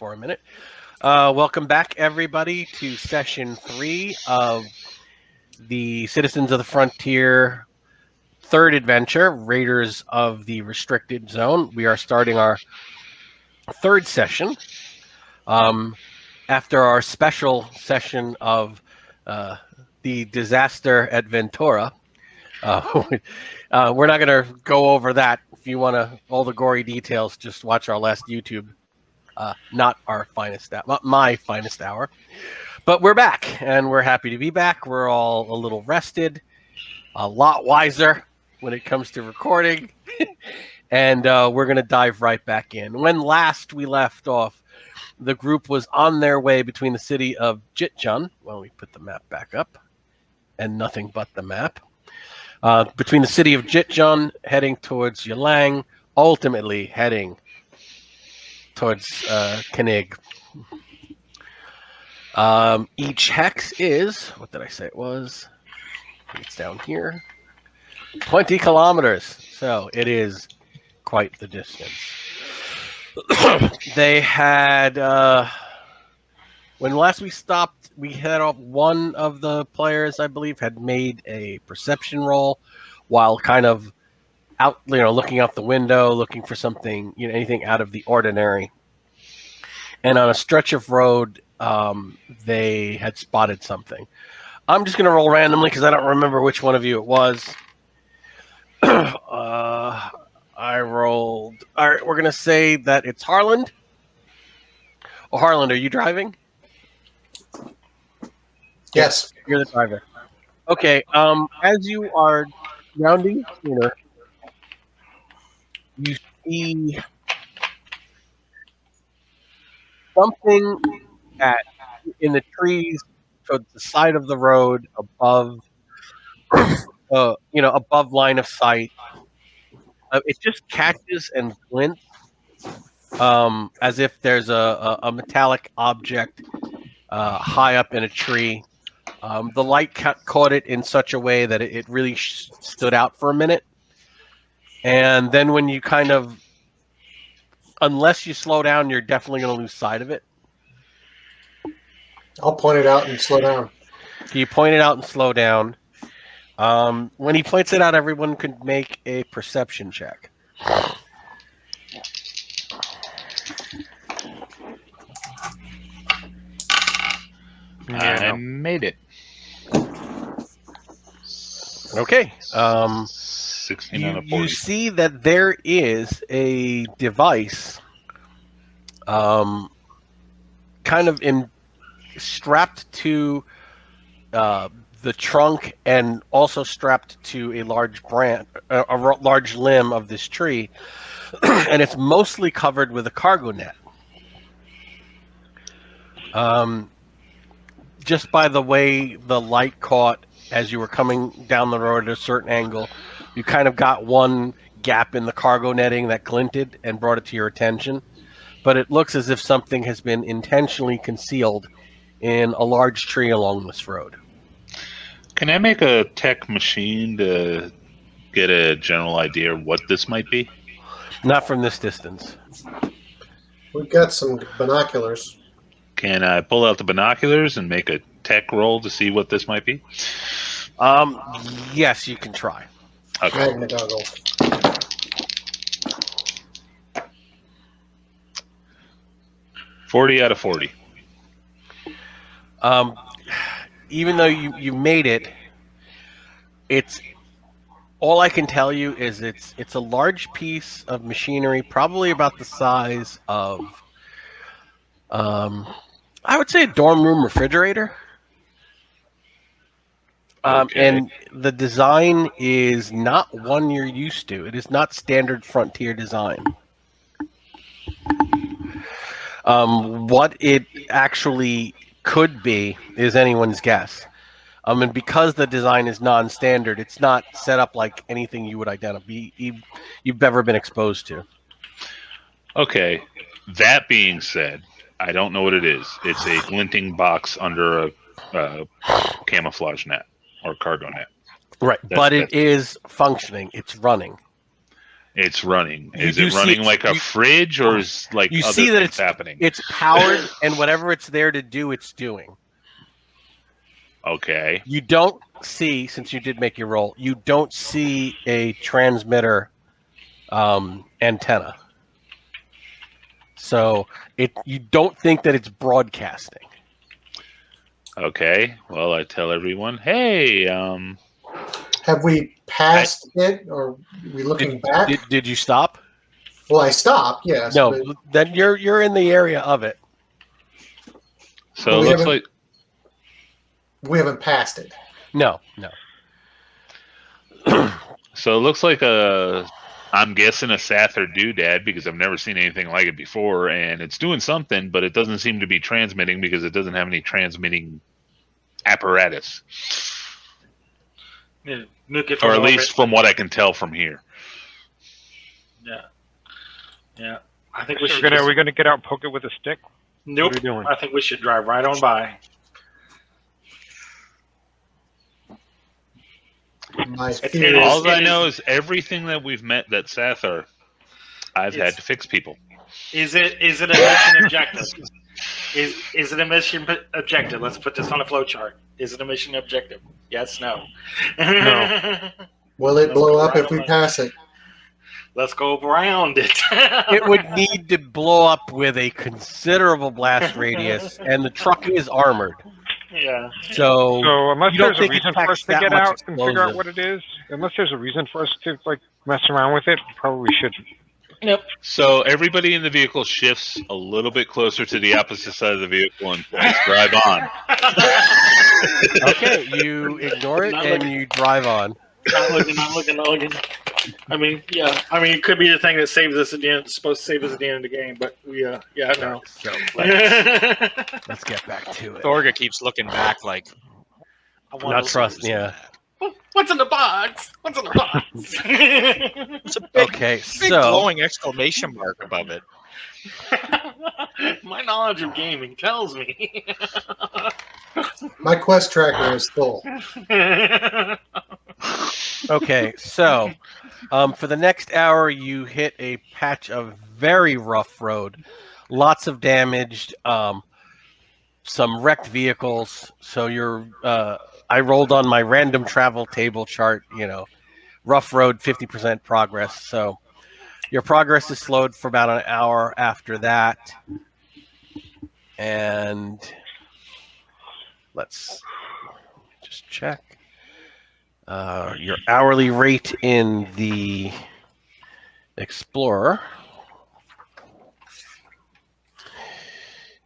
for a minute. Welcome back, everybody, to session 3 of the Citizens of the Frontier third adventure, Raiders of the Restricted Zone. We are starting our third session after our special session of the disaster at Ventura. We're not going to go over that. If you want all the gory details, just watch our last YouTube. Not our finest hour, not my finest hour. But we're back, and we're happy to be back. We're all a little rested, a lot wiser when it comes to recording, and we're going to dive right back in. When last we left off, the group was on their way between the city of Jitjun. Well, we put the map back up, and nothing but the map. Between the city of Jitjun, heading towards Yalang, ultimately heading towards Koenig. Each hex is, what did I say it was? It's down here. 20 kilometers. So it is quite the distance. They had, when last we stopped, we had off one of the players, I believe, had made a perception roll while kind of out, looking out the window, looking for something, anything out of the ordinary. And on a stretch of road, they had spotted something. I'm just going to roll randomly because I don't remember which one of you it was. I rolled. All right, we're going to say that it's Harland. Oh, Harland, are you driving? Yes. You're the driver. Okay, as you are rounding the corner, you see something that in the trees towards the side of the road above, above line of sight. It just catches and glints as if there's a metallic object high up in a tree. The light caught it in such a way that it really stood out for a minute. And then when you unless you slow down, you're definitely going to lose sight of it. I'll point it out and slow down. You point it out and slow down. When he points it out, everyone could make a perception check. I made it. Okay. 16 out of 40. You see that there is a device kind of strapped to the trunk and also strapped to a large large limb of this tree, and it's mostly covered with a cargo net. Just by the way the light caught as you were coming down the road at a certain angle, you kind of got one gap in the cargo netting that glinted and brought it to your attention. But it looks as if something has been intentionally concealed in a large tree along this road. Can I make a tech machine to get a general idea of what this might be? Not from this distance. We've got some binoculars. Can I pull out the binoculars and make a tech roll to see what this might be? Yes, you can try. Okay. Magna goggle. $40 out of 40. Even though you made it, it's all I can tell you is it's a large piece of machinery, probably about the size of I would say a dorm room refrigerator. Okay. And the design is not one you're used to. It is not standard Frontier design. What it actually could be is anyone's guess. And because the design is non-standard, it's not set up like anything you would identify you've ever been exposed to. Okay. That being said, I don't know what it is. It's a glinting box under a camouflage net or cargo net. Right, but it is functioning. It's running. It's running. You Is do it see running it- like a you- fridge, or is like you other see that things happening? It's powered, and whatever it's there to do, it's doing. Okay. You don't see, since you did make your roll, you don't see a transmitter antenna. So you don't think that it's broadcasting. Okay. Well, I tell everyone, hey, Have we passed it, or are we looking back? Did you stop? Well, I stopped, yes. No, but then you're in the area of it. so But it we looks haven't- like we haven't passed it. No. I'm guessing a Sather doodad because I've never seen anything like it before, and it's doing something, but it doesn't seem to be transmitting because it doesn't have any transmitting apparatus, Yeah, nuke it or from at orbit. least from what I can tell from here. Yeah. I think we So should. are we going to get out and poke it with a stick? Nope. What are we doing? I think we should drive right on by. My It fear is- All I know is everything that we've met that Sather, I've had It's- to fix people. Is it a mission objective? Is it a mission objective? Let's put this on a flow chart. Is it a mission objective? Yes, no. No. Will it Let's blow go up right if we on. pass it? Let's go around it. It would need to blow up with a considerable blast radius, and the truck is armored. Yeah. So So unless you don't there's a think it reason for us packs to that get much out and figure out explosive. what it is, unless there's a reason for us to like mess around with it, probably shouldn't. Nope. So everybody in the vehicle shifts a little bit closer to the opposite side of the vehicle and let's drive on. okay, you ignore it Not and looking. you drive on. Not looking. I mean, yeah. I mean, it could be the thing that saves us at the end. It's supposed to save us at the end of the game, but I know. So let's get back to it. Thorga keeps looking back like, I want Not to trust, yeah. What's in the box? What's in the box? It's a big, Okay, big so glowing exclamation mark above it. My knowledge of gaming tells me. My quest tracker is full. okay, so for the next hour, you hit a patch of very rough road, lots of damaged, some wrecked vehicles. So you're, I rolled on my random travel table chart. Rough road, 50% progress. So your progress is slowed for about an hour after that, and let's just check. Your hourly rate in the Explorer.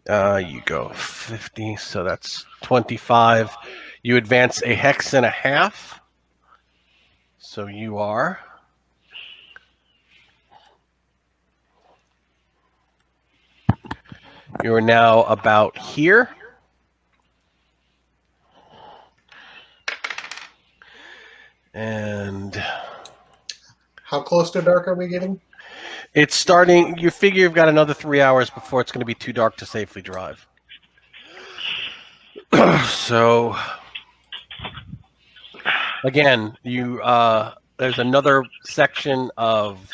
You go 50, so that's 25. You advance a hex and a half. So you are. You are now about here. And How close to dark are we getting? it's starting. You figure you've got another 3 hours before it's going to be too dark to safely drive. So, again, there's another section of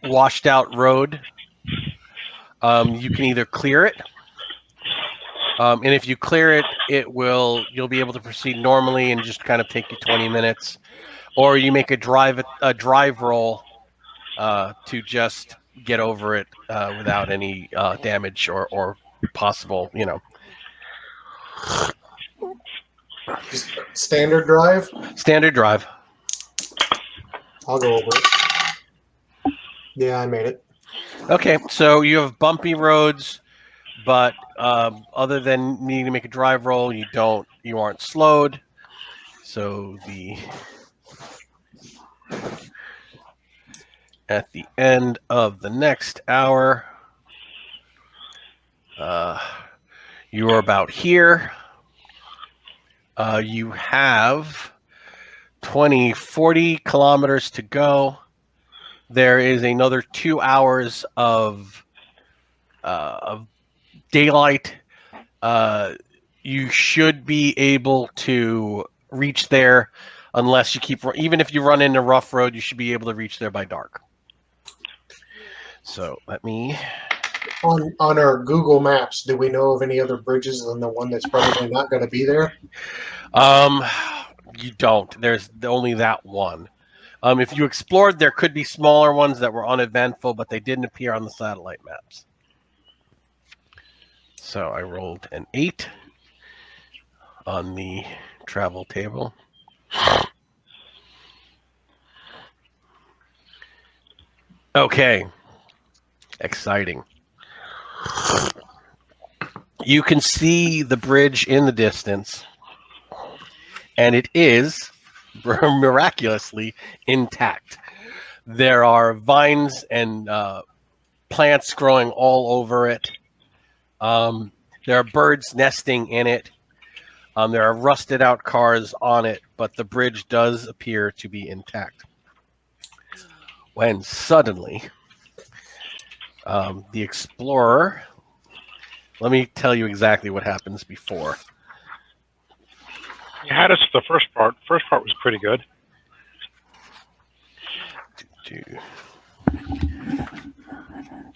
washed out road. You can either clear it, and if you clear it, you'll be able to proceed normally and just kind of take you 20 minutes, or you make a drive roll to just get over it without any damage or possible, Just standard drive? standard drive. I'll go over it. Yeah, I made it. Okay, so you have bumpy roads, but other than needing to make a drive roll, you aren't slowed. So at the end of the next hour, you are about here. You have 40 kilometers to go. There is another 2 hours of daylight. You should be able to reach there unless you keep, even if you run into rough road, you should be able to reach there by dark. So let me. On our Google Maps, do we know of any other bridges than the one that's probably not going to be there? You don't. There's only that one. If you explored, there could be smaller ones that were uneventful, but they didn't appear on the satellite maps. So I rolled an 8 on the travel table. Okay. Exciting. You can see the bridge in the distance, and it is miraculously intact. There are vines and plants growing all over it. There are birds nesting in it. There are rusted out cars on it, but the bridge does appear to be intact. When suddenly, the explorer, let me tell you exactly what happens before. You had us for the first part. First part was pretty good.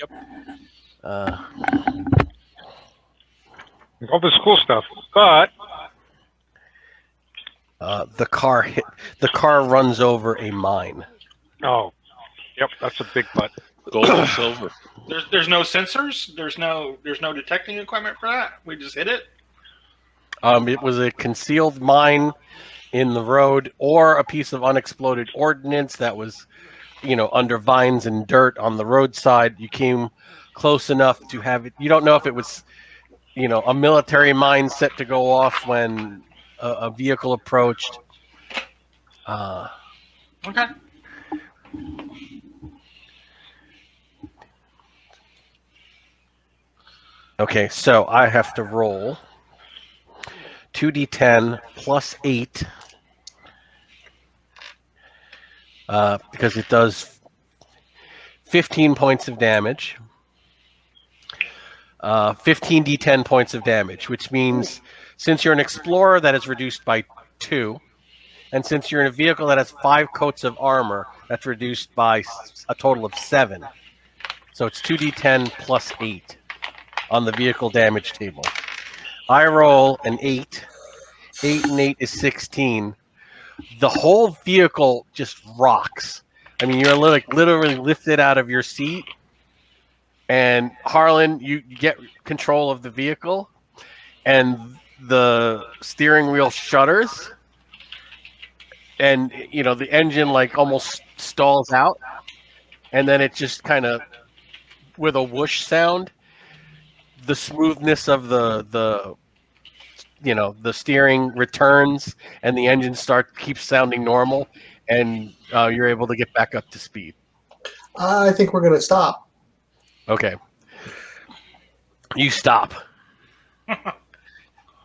Yep. All this cool stuff, but the car runs over a mine. oh, yep, that's a big but. Gold and silver. There's no sensors. There's no detecting equipment for that. We just hit it. It was a concealed mine in the road, or a piece of unexploded ordnance that was, under vines and dirt on the roadside. You came close enough to have it. You don't know if it was, a military mine set to go off when a vehicle approached. Okay. Okay, so I have to roll 2d10 plus 8 because it does 15 points of damage. 15d10 points of damage, which means since you're an explorer, that is reduced by 2. And since you're in a vehicle that has 5 coats of armor, that's reduced by a total of 7. So it's 2d10 plus 8 on the vehicle damage table. I roll an 8. 8 and 8 is 16. The whole vehicle just rocks. I mean, you're literally lifted out of your seat. And Harlan, you get control of the vehicle, and the steering wheel shudders, and the engine almost stalls out, and then it just kind of, with a whoosh sound, the smoothness of the steering returns, and the engine keeps sounding normal, and you're able to get back up to speed. I think we're going to stop. Okay. You stop.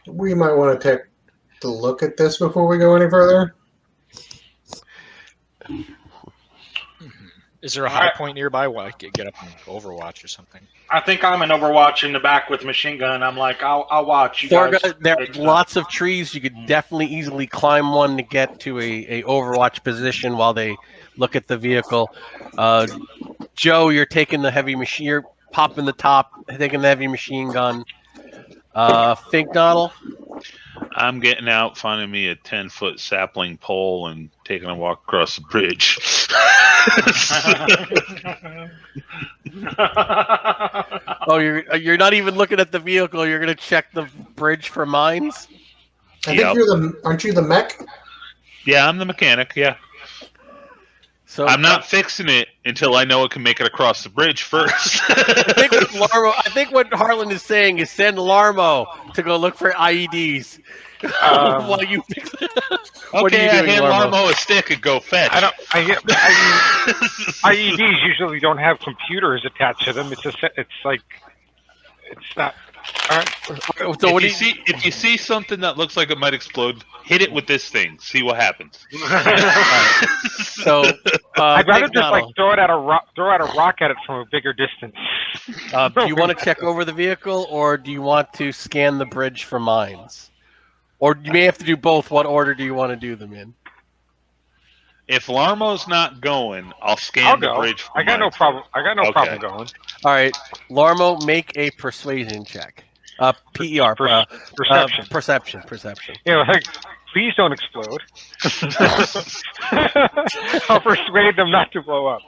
We might want to take a look at this before we go any further. Is there a high point nearby where I could get up and Overwatch or something? I think I'm an Overwatch in the back with machine gun. I'm like, I'll watch you guys. There are lots of trees. You could definitely easily climb one to get to a Overwatch position while they look at the vehicle. Joe, you're taking the heavy machine. You're popping the top, taking the heavy machine gun. Finknottle? I'm getting out, finding me a 10-foot sapling pole, and taking a walk across the bridge. Oh, you're not even looking at the vehicle. You're going to check the bridge for mines? I think aren't you the mech? Yeah, I'm the mechanic, yeah. So I'm not fixing it until I know it can make it across the bridge first. I think what Harlan is saying is send Larmo to go look for IEDs. While you fix it. What Okay, are you doing, I hand Larmo? Larmo a stick and go fetch. IEDs usually don't have computers attached to them. It's not. So what if you see something that looks like it might explode, hit it with this thing. See what happens. So I'd rather just throw out a rock at it from a bigger distance. Do you want to check over the vehicle, or do you want to scan the bridge for mines? Or you may have to do both. What order do you want to do them in? If Larmo's not going, I'll scan I'll the go. bridge. I got no problem. I got no Okay. problem going. All right, Larmo, make a persuasion check. PER. Perception. Perception. Yeah, like, please don't explode. I'll persuade them not to blow up.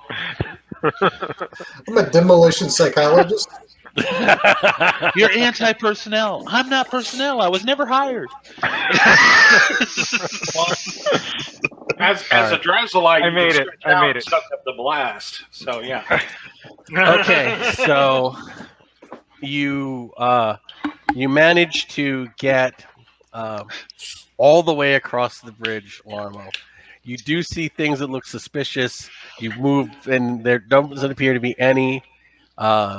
I'm a demolition psychologist. You're anti-personnel. I'm not personnel. I was never hired. As a Drazelite, I made it. Suck up the blast. So yeah. Okay, so you manage to get all the way across the bridge, Larmo. You do see things that look suspicious. You move, and there doesn't appear to be any, odd.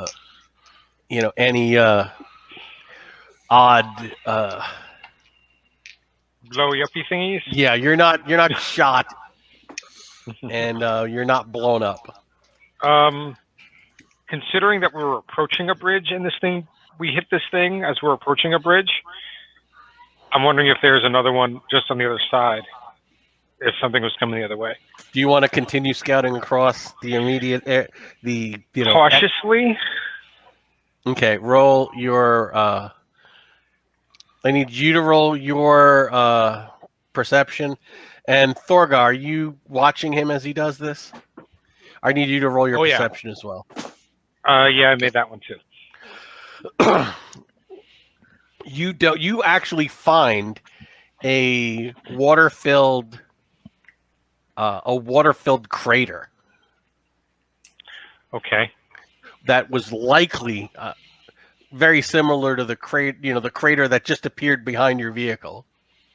Blowy uppy thingies. Yeah, you're not shot, and you're not blown up. Considering that we were approaching a bridge and we hit this thing as we're approaching a bridge, I'm wondering if there's another one just on the other side, if something was coming the other way. Do you want to continue scouting across the immediate Cautiously? Okay, roll your. I need you to roll your perception. And Thorgar, are you watching him as he does this? I need you to roll your perception as well. Yeah, I made that one too. You actually find a water-filled crater. Okay. That was likely very similar to the crater that just appeared behind your vehicle.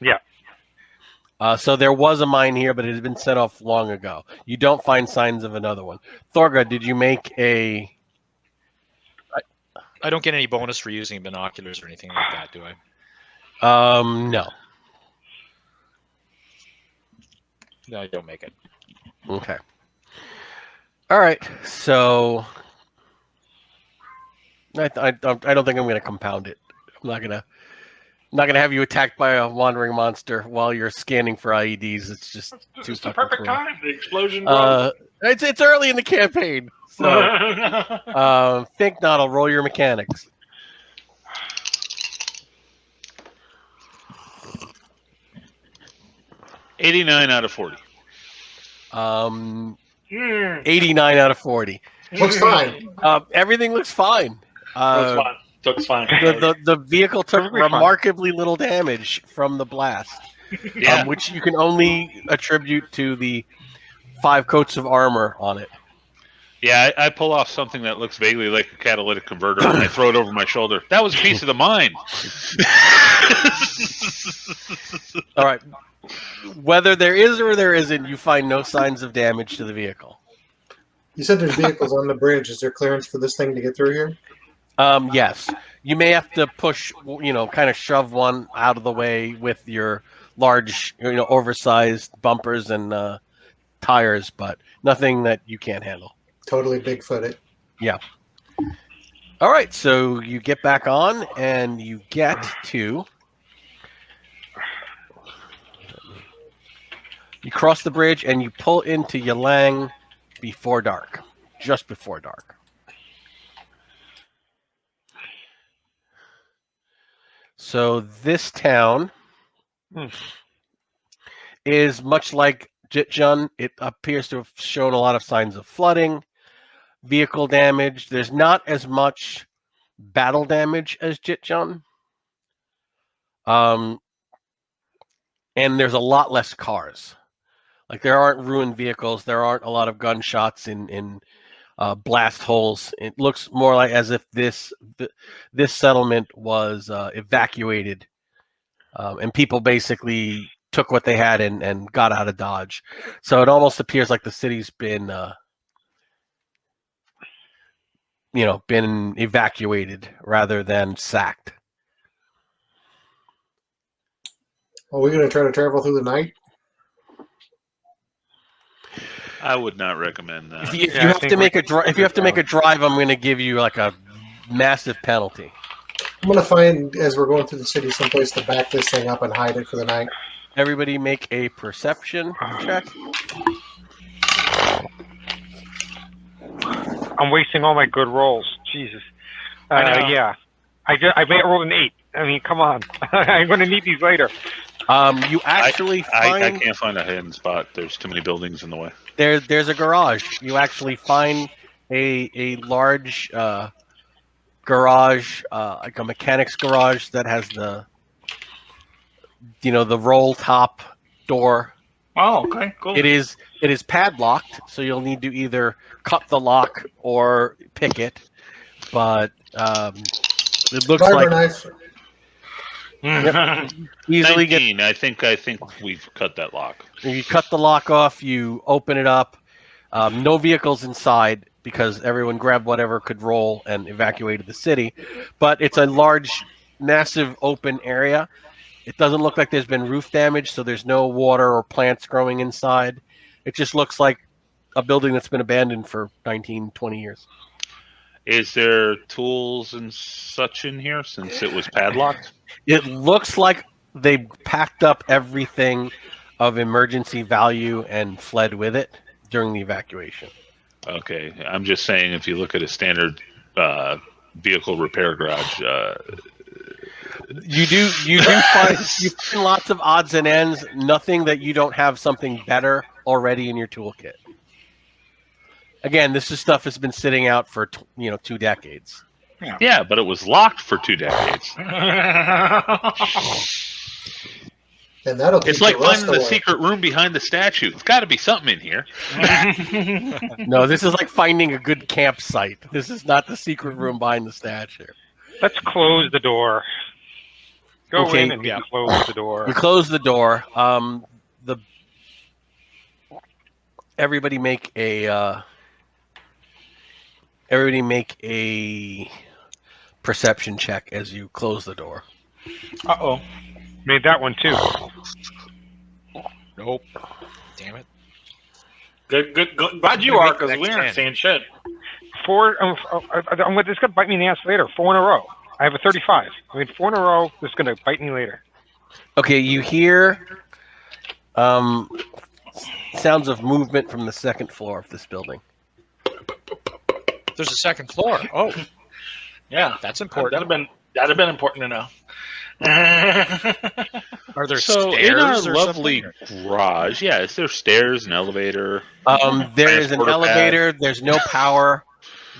Yeah. So there was a mine here, but it had been set off long ago. You don't find signs of another one. Thorga, did you make a... I don't get any bonus for using binoculars or anything like that, do I? No. No, I don't make it. Okay. All right. So I don't think I'm going to compound it. I'm not gonna have you attacked by a wandering monster while you're scanning for IEDs. It's just too It's the fucking perfect cruel. time. The explosion. Broke. It's early in the campaign, so think not. I'll roll your mechanics. $89 out of 40. 89 out of 40. Looks fine. Everything looks fine. Looks fine. The vehicle took Perfectly fine. remarkably little damage from the blast, Yeah. which you can only attribute to the 5 coats of armor on it. Yeah, I pull off something that looks vaguely like a catalytic converter, and I throw it over my shoulder. That was a piece of the mine. All right. Whether there is or there isn't, you find no signs of damage to the vehicle. You said there's vehicles on the bridge. Is there clearance for this thing to get through here? Yes. You may have to push, kind of shove one out of the way with your large, oversized bumpers and tires, but nothing that you can't handle. Totally Bigfoot it. Yeah. All right, so you get back on and you get to... You cross the bridge and you pull into Yalang before dark. Just before dark. So this town is much like Jitjun. It appears to have shown a lot of signs of flooding, vehicle damage. There's not as much battle damage as Jitjun. And there's a lot less cars. Like, there aren't ruined vehicles. There aren't a lot of gunshots in blast holes. It looks more like as if this settlement was evacuated, and people basically took what they had and got out of Dodge. So it almost appears like the city's been, been evacuated rather than sacked. Are we going to try to travel through the night? I would not recommend that. If you have to make a drive, I'm going to give you like a massive penalty. I'm going to find, as we're going through the city, someplace to back this thing up and hide it for the night. Everybody make a perception check. I'm wasting all my good rolls. Jesus. I know. Yeah. I rolled an 8. I mean, come on. I'm going to need these later. You actually I find can't find a hidden spot. There's too many buildings in the way. there's a garage. You actually find a large garage, like a mechanic's garage that has the roll top door. Oh, okay, cool. It is padlocked, so you'll need to either cut the lock or pick it. But it looks Barber like knife. easily 19. I think we've cut that lock. you cut the lock off, you open it up. No vehicles inside because everyone grabbed whatever could roll and evacuated the city. But it's a large, massive open area. It doesn't look like there's been roof damage, so there's no water or plants growing inside. It just looks like a building that's been abandoned for 19, 20 years. Is there tools and such in here since it was padlocked? It looks like they packed up everything of emergency value and fled with it during the evacuation. Okay, I'm just saying if you look at a standard vehicle repair garage, You find lots of odds and ends. Nothing that you don't have something better already in your toolkit. Again, this is stuff that's been sitting out for 2 decades. yeah, but it was locked for 2 decades. And that'll keep It's like the rust finding the away. secret room behind the statue. It's got to be something in here. No, this is like finding a good campsite. This is not the secret room behind the statue. Let's close the door. Go Okay, in and close the door. We close the door. Everybody make a perception check as you close the door. Uh-oh. Made that one too. Nope. Damn it. Good. Glad you are, because we aren't seeing shit. 4. This is gonna bite me in the ass later. 4 in a row. I have a 35. I mean, 4 in a row. This is gonna bite me later. Okay, you hear sounds of movement from the second floor of this building. There's a second floor. Oh, Yeah, that's important. that'd have been important to know. Are there So stairs in our or lovely something? garage, yeah, is there stairs, an elevator? There is an Transporter elevator. There's no power.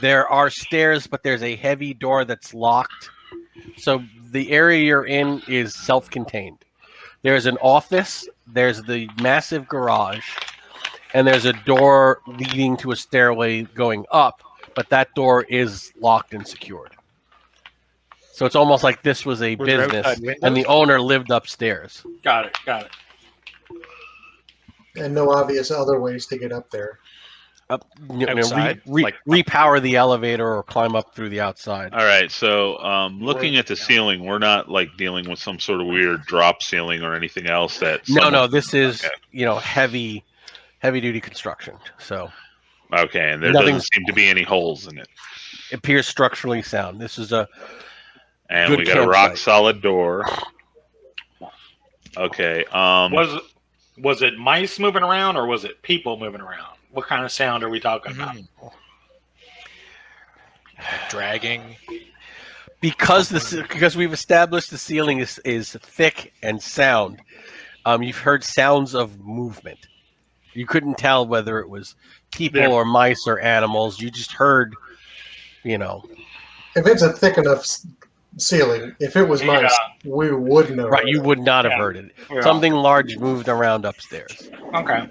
There are stairs, but there's a heavy door that's locked. So the area you're in is self-contained. There's an office. There's the massive garage, and there's a door leading to a stairway going up. But that door is locked and secured. So it's almost like this was a Were there business, outside windows? and the owner lived upstairs. Got it. And no obvious other ways to get up there. Outside? Like- Repower the elevator or climb up through the outside. All right, so looking at the ceiling, we're not like dealing with some sort of weird drop ceiling or anything else that. No, this is Okay. heavy duty construction. So Okay, and there Nothing's- doesn't seem to be any holes in it. it appears structurally sound. This is a And Good we got a campsite. rock solid door. Okay. Was it mice moving around or was it people moving around? What kind of sound are we talking about? Dragging. because we've established the ceiling is thick and sound. You've heard sounds of movement. You couldn't tell whether it was people Yeah. or mice or animals. You just heard, If it's a thick enough ceiling, if it was mice, we would know. right. You would not have heard it. Yeah. Something large moved around upstairs. Okay.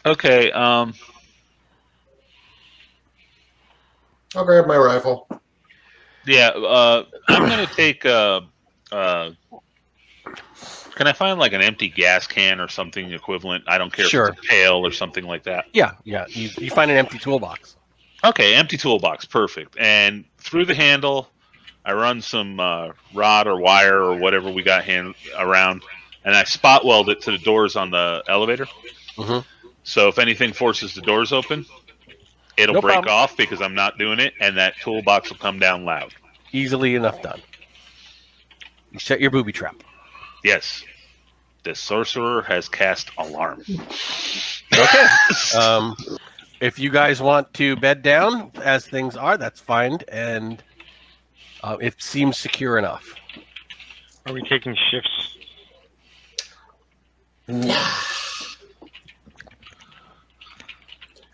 Okay. I'll grab my rifle. Yeah. I'm gonna take. Can I find like an empty gas can or something equivalent? I don't care Sure. if it's a pail or something like that. Yeah. You find an empty toolbox. Okay, empty toolbox, perfect. And through the handle, I run some rod or wire or whatever we got around, and I spot weld it to the doors on the elevator. Mhm. So if anything forces the doors open, it'll No break problem. off because I'm not doing it, and that toolbox will come down loud. Easily enough done. You set your booby trap. Yes, the sorcerer has cast alarm. Okay. if you guys want to bed down as things are, that's fine, and it seems secure enough. Are we taking shifts?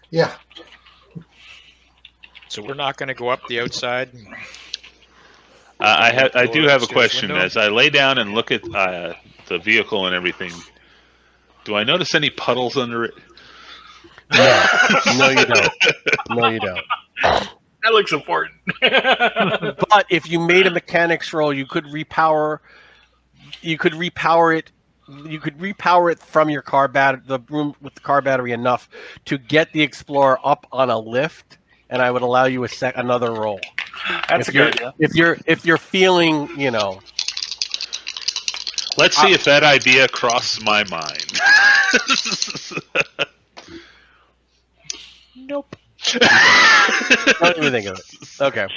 Yeah. So we're not going to go up the outside. I do have a Upstairs question. window? As I lay down and look at the vehicle and everything, do I notice any puddles under it? No, you don't. No, you don't. That looks important. But if you made a mechanics roll, you could repower. You could repower it. You could repower it from your car the room with the car battery enough to get the Explorer up on a lift, and I would allow you another roll. That's a good idea. If you're feeling, you know. Let's see if that idea crosses my mind. Nope. Don't even think of it. Okay.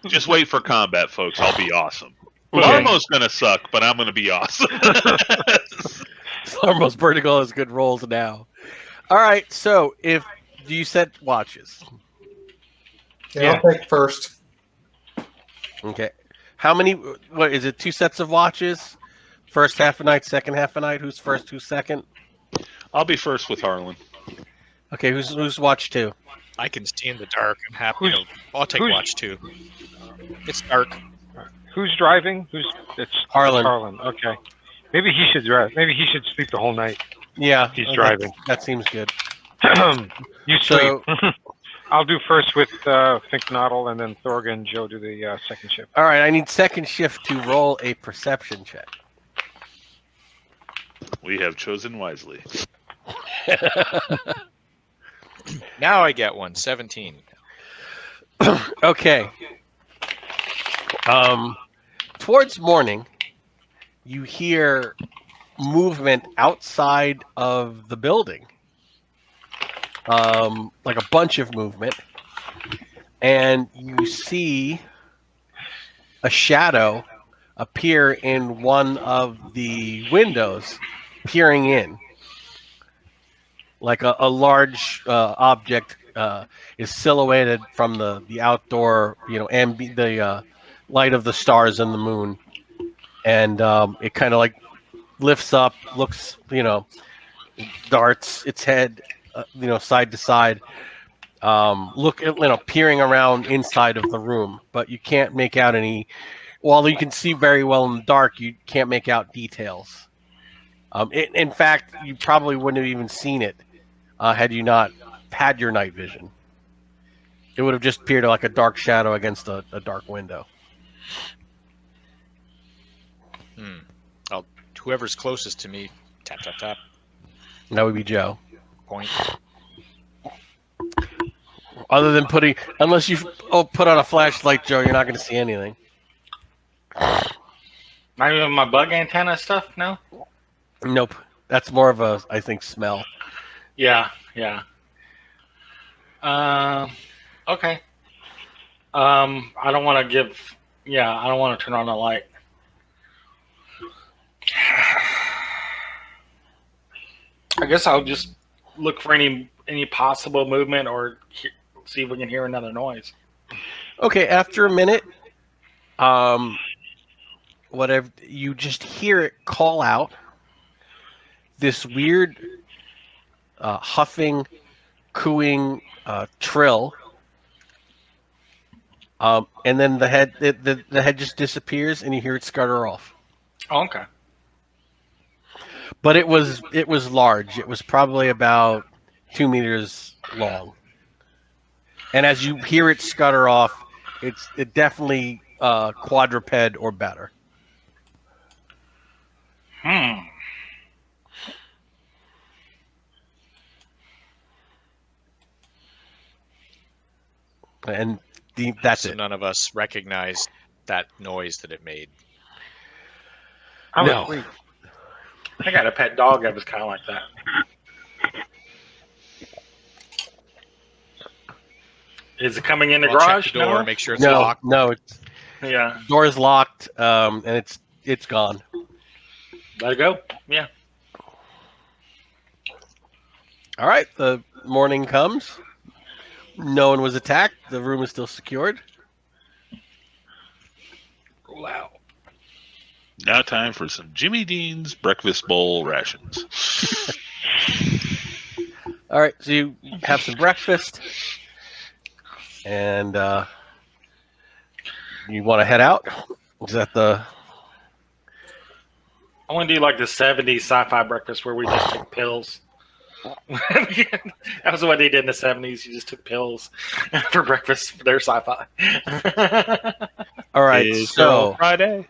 Just wait for combat, folks. I'll be awesome. Okay. Armo's gonna suck, but I'm gonna be awesome. Almost vertical has good rolls now. All right. So do you set watches? Yeah, I'll take first. Okay. How many? What is it? 2 sets of watches? First half a night, second half a night. Who's first? Who's second? I'll be first with Harlan. Okay. Who's watch 2? I can see in the dark. I'm happy. I'll take watch 2. It's dark. Who's driving? It's Harlan. Harlan. Okay. Maybe he should drive. Maybe he should sleep the whole night. Yeah. He's driving. That seems good. You So, sleep. I'll do first with Finknottle, and then Thorga and Joe do the second shift. all right. I need second shift to roll a perception check. We have chosen wisely. Now I get one. 17. Okay. Towards morning, you hear movement outside of the building. Like a bunch of movement. And you see a shadow appear in one of the windows, peering in. Like a large object is silhouetted from the outdoor, the light of the stars and the moon, and it kind of like lifts up, looks, darts its head, side to side, peering around inside of the room, but you can't make out any. While you can see very well in the dark, you can't make out details. In fact, you probably wouldn't have even seen it had you not had your night vision. It would have just appeared like a dark shadow against a dark window. Whoever's closest to me, tap, tap, tap. That would be Joe. Point. Other than unless you put on a flashlight, Joe, you're not going to see anything. Not even my bug antenna stuff now? Nope. That's more of a, I think, smell. Yeah. Okay. I don't want to turn on the light. I guess I'll just look for any possible movement or see if we can hear another noise. Okay, after a minute, whatever, you just hear it call out this weird huffing, cooing trill, and then the head just disappears, and you hear it scutter off. Oh, okay. But it was large. It was probably about 2 meters long. And as you hear it scutter off, it definitely quadruped or better. And that's so it. None of us recognized that noise that it made. I was No. asleep. I got a pet dog that was kind of like that. Is it coming in the I'll check garage? the door, No? make sure it's No, locked. no, it's Yeah. door's locked, and it's gone. Let it go? Yeah. All right, the morning comes. No one was attacked. The room is still secured. Roll out. Now time for some Jimmy Dean's breakfast bowl rations. All right, so you have some breakfast, and you want to head out. Is that the? I want to do like the 70s sci-fi breakfast where we just take pills. That was what they did in the 70s. You just took pills for breakfast for their sci-fi. All right, It's so Friday.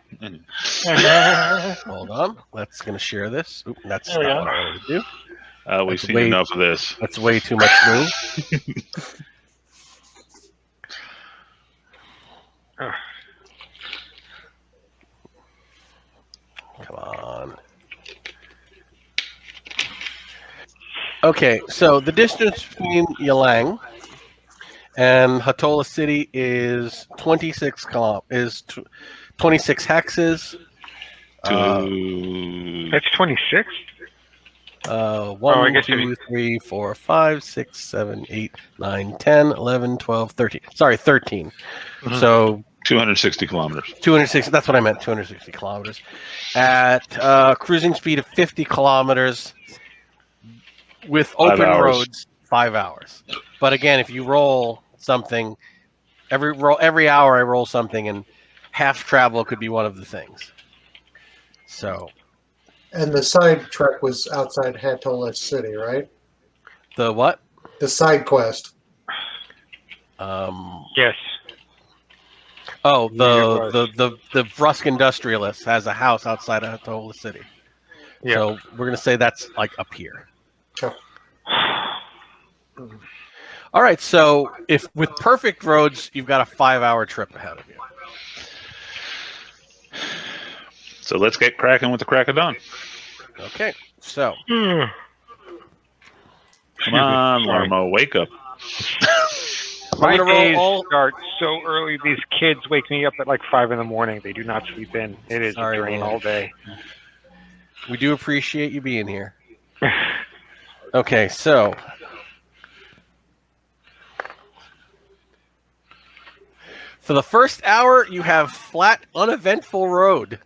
hold on. Let's gonna share this. Oop, that's There we not go. what I wanted to do. We've That's seen way- enough of this. That's way too much room. Come on. Okay, so the distance between Yalang and Hatola City is 26 26 hexes. That's 26. 1, guess 2, 3, 4, 5, 6, 7, 8, 9, 10, 11, 12, 13. Sorry, 13. Mhm. So 260 kilometers. 260, that's what I meant, 260 kilometers. At cruising speed of 50 kilometers with 5 open hours. roads, 5 hours. But again, if you roll something, every hour I roll something, and half travel could be one of the things. So And the side trek was outside Hatola City, right? the what? The side quest. Yes. Oh, Yeah, the Brusk Industrialist has a house outside of Hatola City. Yeah. So we're gonna say that's like up here. Okay. All right. So if with perfect roads, you've got a 5-hour trip ahead of you. So let's get cracking with the crack of dawn. Okay. So Come Excuse me, on, sorry. Larmo, wake up. My I'm gonna days roll all. start so early. These kids wake me up at like 5 in the morning. They do not sleep in. It is Sorry, a drain man. all day. We do appreciate you being here. Okay. So for the first hour, you have flat, uneventful road,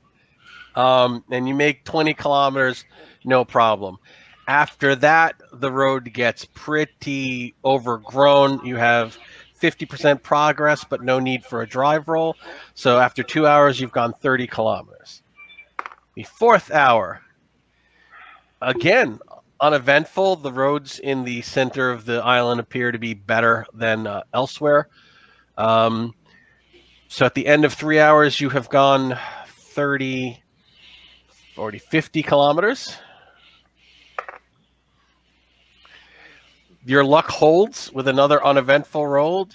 and you make 20 kilometers, no problem. After that, the road gets pretty overgrown. You have 50% progress, but no need for a drive roll. So after 2 hours, you've gone 30 kilometers. The fourth hour, again, uneventful. The roads in the center of the island appear to be better than elsewhere. So at the end of 3 hours, you have gone 30, 40, 50 kilometers. Your luck holds with another uneventful roll,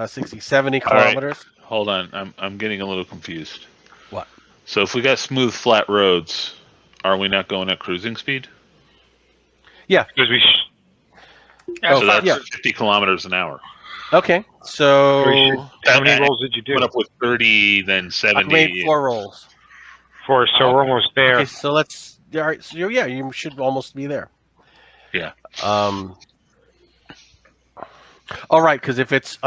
60, 70 All right. kilometers. Hold on, I'm getting a little confused. What? So if we got smooth, flat roads, are we not going at cruising speed? Because we Oh, So that's yeah. 50 kilometers an hour. Okay, so how many rolls did you do? Went up with 30, then I 70. made 4 rolls. 4, so we're almost there. Okay, so let's. All right, so yeah, you should almost be there. Yeah. All right, because if it's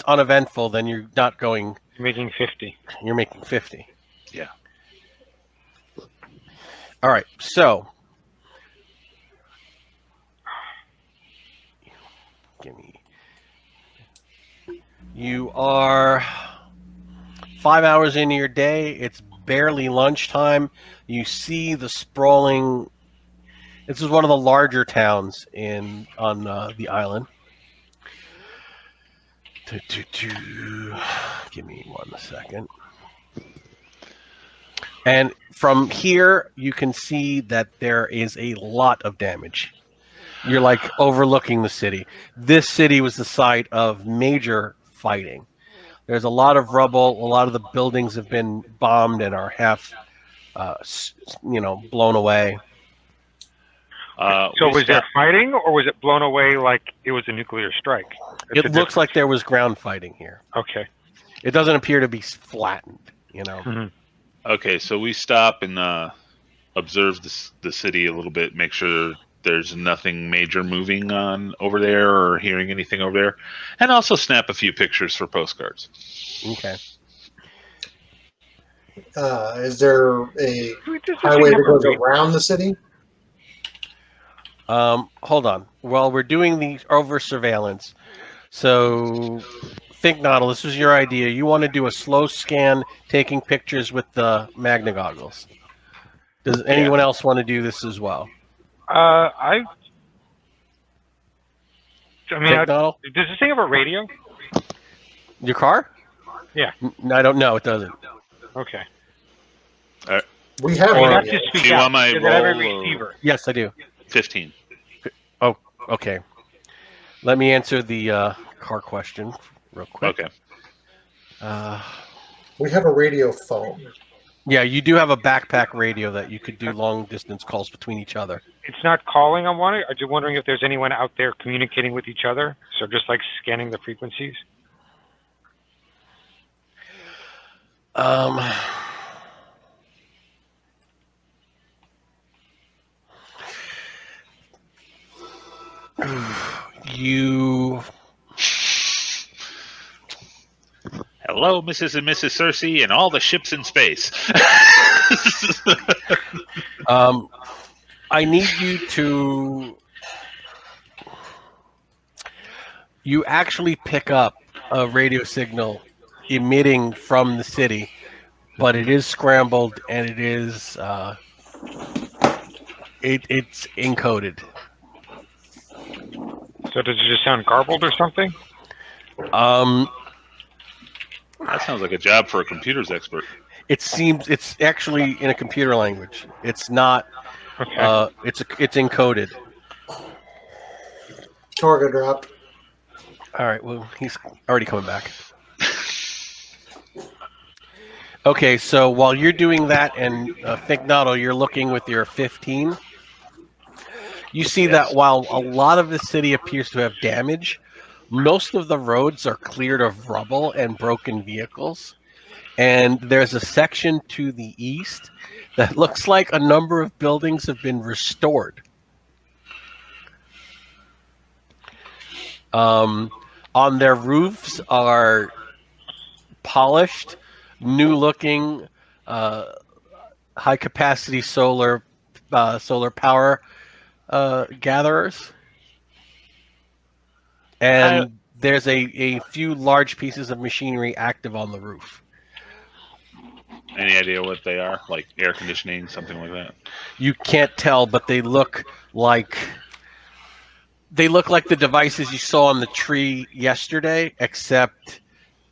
uneventful, then you're not going. You're making 50. You're making 50. Yeah. All right, so give me. You are 5 hours into your day. It's barely lunchtime. You see the sprawling. This is one of the larger towns on the island. Give me 1 second. And from here, you can see that there is a lot of damage. You're like overlooking the city. This city was the site of major fighting. There's a lot of rubble. A lot of the buildings have been bombed and are half, blown away. So was there fighting, or was it blown away like it was a nuclear strike? That's It looks like there was ground fighting here. Okay. It doesn't appear to be flattened, you know. Mhm. Okay, so we stop and observe the city a little bit, make sure there's nothing major moving on over there or hearing anything over there. And also snap a few pictures for postcards. Okay. Is there a Does this highway thing that have a goes radio? around the city? Hold on. While we're doing the over surveillance, so think, Noddle, this was your idea. You want to do a slow scan, taking pictures with the Magna goggles. Does anyone else want to do this as well? I mean, Think, Noddle? does this thing have a radio? Your car? Yeah. I don't know. It doesn't. Okay. We have You one. have to speak Do you out. want my Does it have a roll, or- receiver? Yes, I do. 15. Okay. Let me answer the car question real quick. Okay. We have a radio phone. Yeah, you do have a backpack radio that you could do long distance calls between each other. It's not calling on one. I'm just wondering if there's anyone out there communicating with each other. So just like scanning the frequencies. You Hello, Mrs. and Mrs. Cersei, and all the ships in space. I need you to. You actually pick up a radio signal emitting from the city, but it is scrambled and it is it's encoded. So does it just sound garbled or something? That sounds like a job for a computers expert. It seems it's actually in a computer language. It's not. Okay. It's encoded. Target dropped. All right. Well, he's already coming back. Okay. So while you're doing that, and Think Noddle, you're looking with your 15. You see that while a lot of the city appears to have damage, most of the roads are cleared of rubble and broken vehicles. And there's a section to the east that looks like a number of buildings have been restored. On their roofs are polished, new-looking, high-capacity solar power gatherers, and there's a few large pieces of machinery active on the roof. Any idea what they are? Like air conditioning, something like that? You can't tell, but they look like the devices you saw on the tree yesterday, except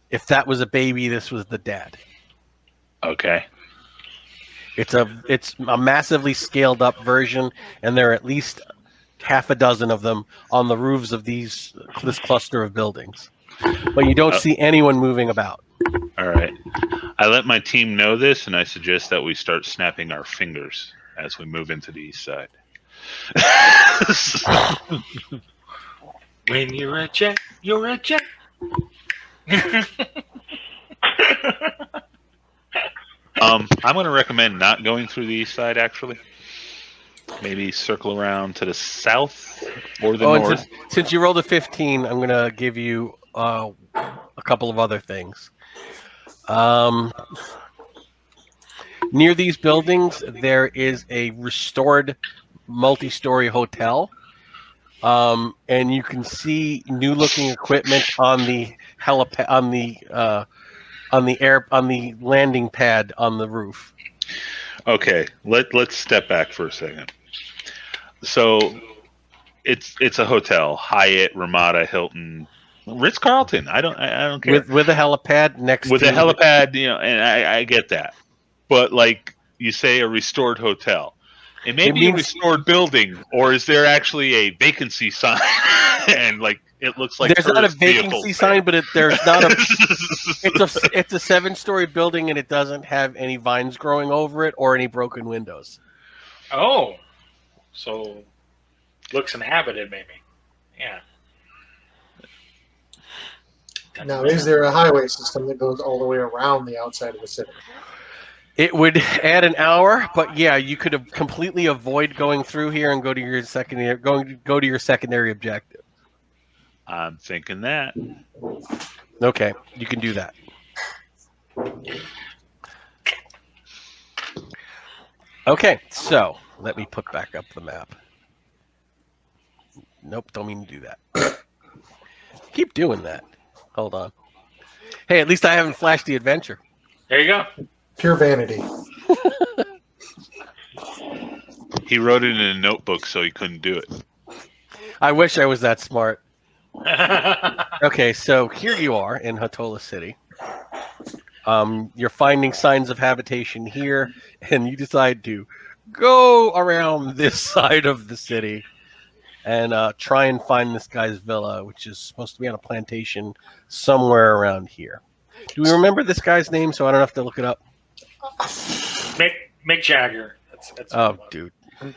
if that was a baby, this was the dad. Okay. It's a massively scaled up version, and there are at least half a dozen of them on the roofs of this cluster of buildings. But you don't see anyone moving about. All right. I let my team know this, and I suggest that we start snapping our fingers as we move into the east side. When you're a jet, you're a jet. I'm going to recommend not going through the east side, actually. Maybe circle around to the south or the And north. since you rolled a 15, I'm going to give you a couple of other things. Near these buildings, there is a restored multi-story hotel, and you can see new-looking equipment on the on the landing pad on the roof. Okay, let's step back for a second. So, it's a hotel: Hyatt, Ramada, Hilton, Ritz Carlton. I don't care. With a helipad next With to a helipad, and I get that, but like you say, a restored hotel. It may be a restored building, or is there actually a vacancy sign? And like it looks like there's not a tourist vehicles vacancy there. sign, but there's not a. It's a 7-story building, and it doesn't have any vines growing over it or any broken windows. Oh, so looks inhabited, maybe. Yeah. Now, is there a highway system that goes all the way around the outside of the city? It would add an hour, but yeah, you could have completely avoid going through here and go to your secondary objective. I'm thinking that. Okay, you can do that. Okay, so let me put back up the map. Nope, don't mean to do that. Keep doing that. Hold on. Hey, at least I haven't flashed the adventure. There you go. Pure vanity. He wrote it in a notebook, so he couldn't do it. I wish I was that smart. Okay, so here you are in Hatola City. You're finding signs of habitation here, and you decide to go around this side of the city and try and find this guy's villa, which is supposed to be on a plantation somewhere around here. Do we remember this guy's name so I don't have to look it up? Mick Jagger. That's Oh, dude. Is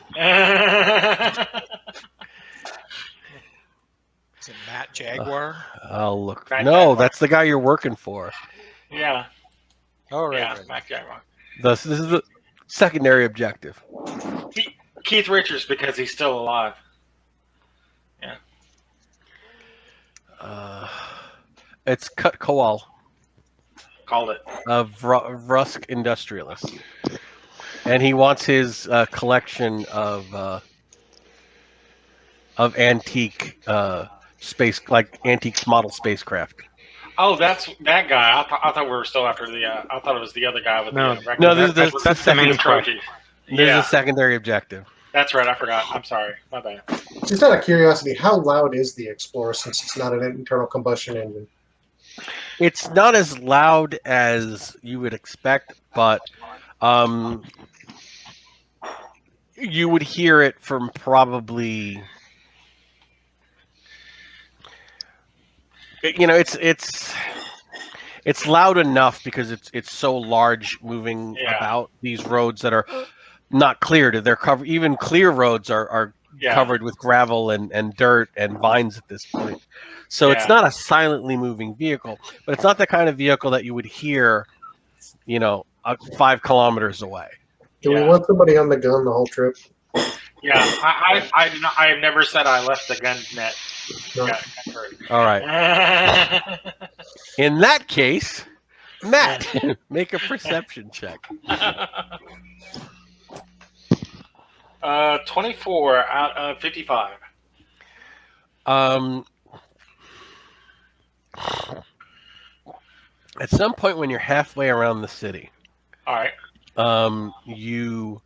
it Matt Jaguar? I'll look. Matt No, Jaguar. that's the guy you're working for. yeah. Oh, right. Yeah, right. Mick Jagger. This is the secondary objective. Keith Richards, because he's still alive. It's Kut Kowal Called it. of Rusk Industrialist, and he wants his collection of antique antique model spacecraft. Oh, that's that guy. I thought we were still after the. I thought it was the other guy with No. the. record. No, this That's is the second main trophy. This Yeah, is a secondary objective. that's right. I forgot. I'm sorry. My bad. Just out of curiosity, how loud is the Explorer since it's not an internal combustion engine? It's not as loud as you would expect, but you would hear it from probably. It's loud enough because it's so large moving Yeah. about these roads that are not cleared. They're covered. Even clear roads are Yeah. covered with gravel and dirt and vines at this point. So it's Yeah. not a silently moving vehicle, but it's not the kind of vehicle that you would hear, 5 kilometers away. Do Yeah. we want somebody on the gun the whole trip? Yeah, I do not. I have never said I left the gun net. No. Yeah, heard. All right. In that case, Matt, make a perception check. 24 out of 55. At some point when you're halfway around the city, All right. you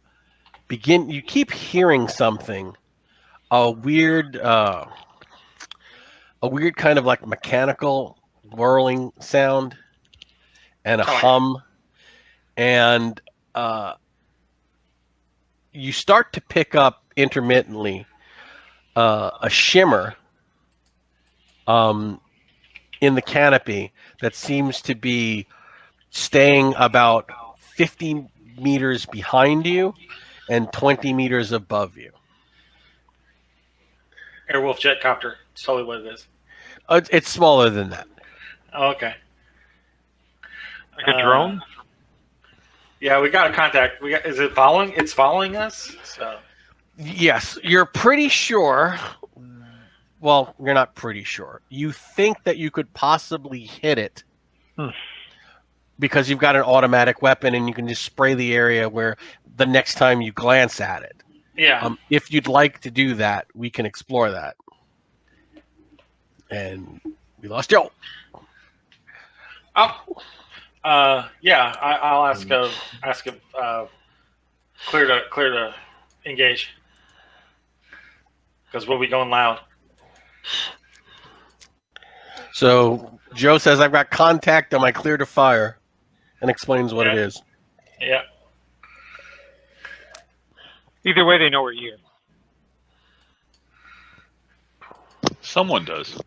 keep hearing something, a weird kind of like mechanical whirling sound and a Oh, yeah. hum, and you start to pick up intermittently a shimmer in the canopy that seems to be staying about 50 meters behind you and 20 meters above you. Airwolf jet copter. That's totally what it is. It's smaller than that. Oh, okay. Like a drone? Yeah, we got a contact. Is it following? It's following us. So Yes, you're pretty sure. Well, you're not pretty sure. You think that you could possibly hit it because you've got an automatic weapon and you can just spray the area where the next time you glance at it. yeah. If you'd like to do that, we can explore that. And we lost Joe. Yeah. I'll ask him. Clear to engage. Because we'll be going loud. So Joe says, "I've got contact. Am I clear to fire?" And explains what it is. Yeah. Either way, they know we're here. Someone does.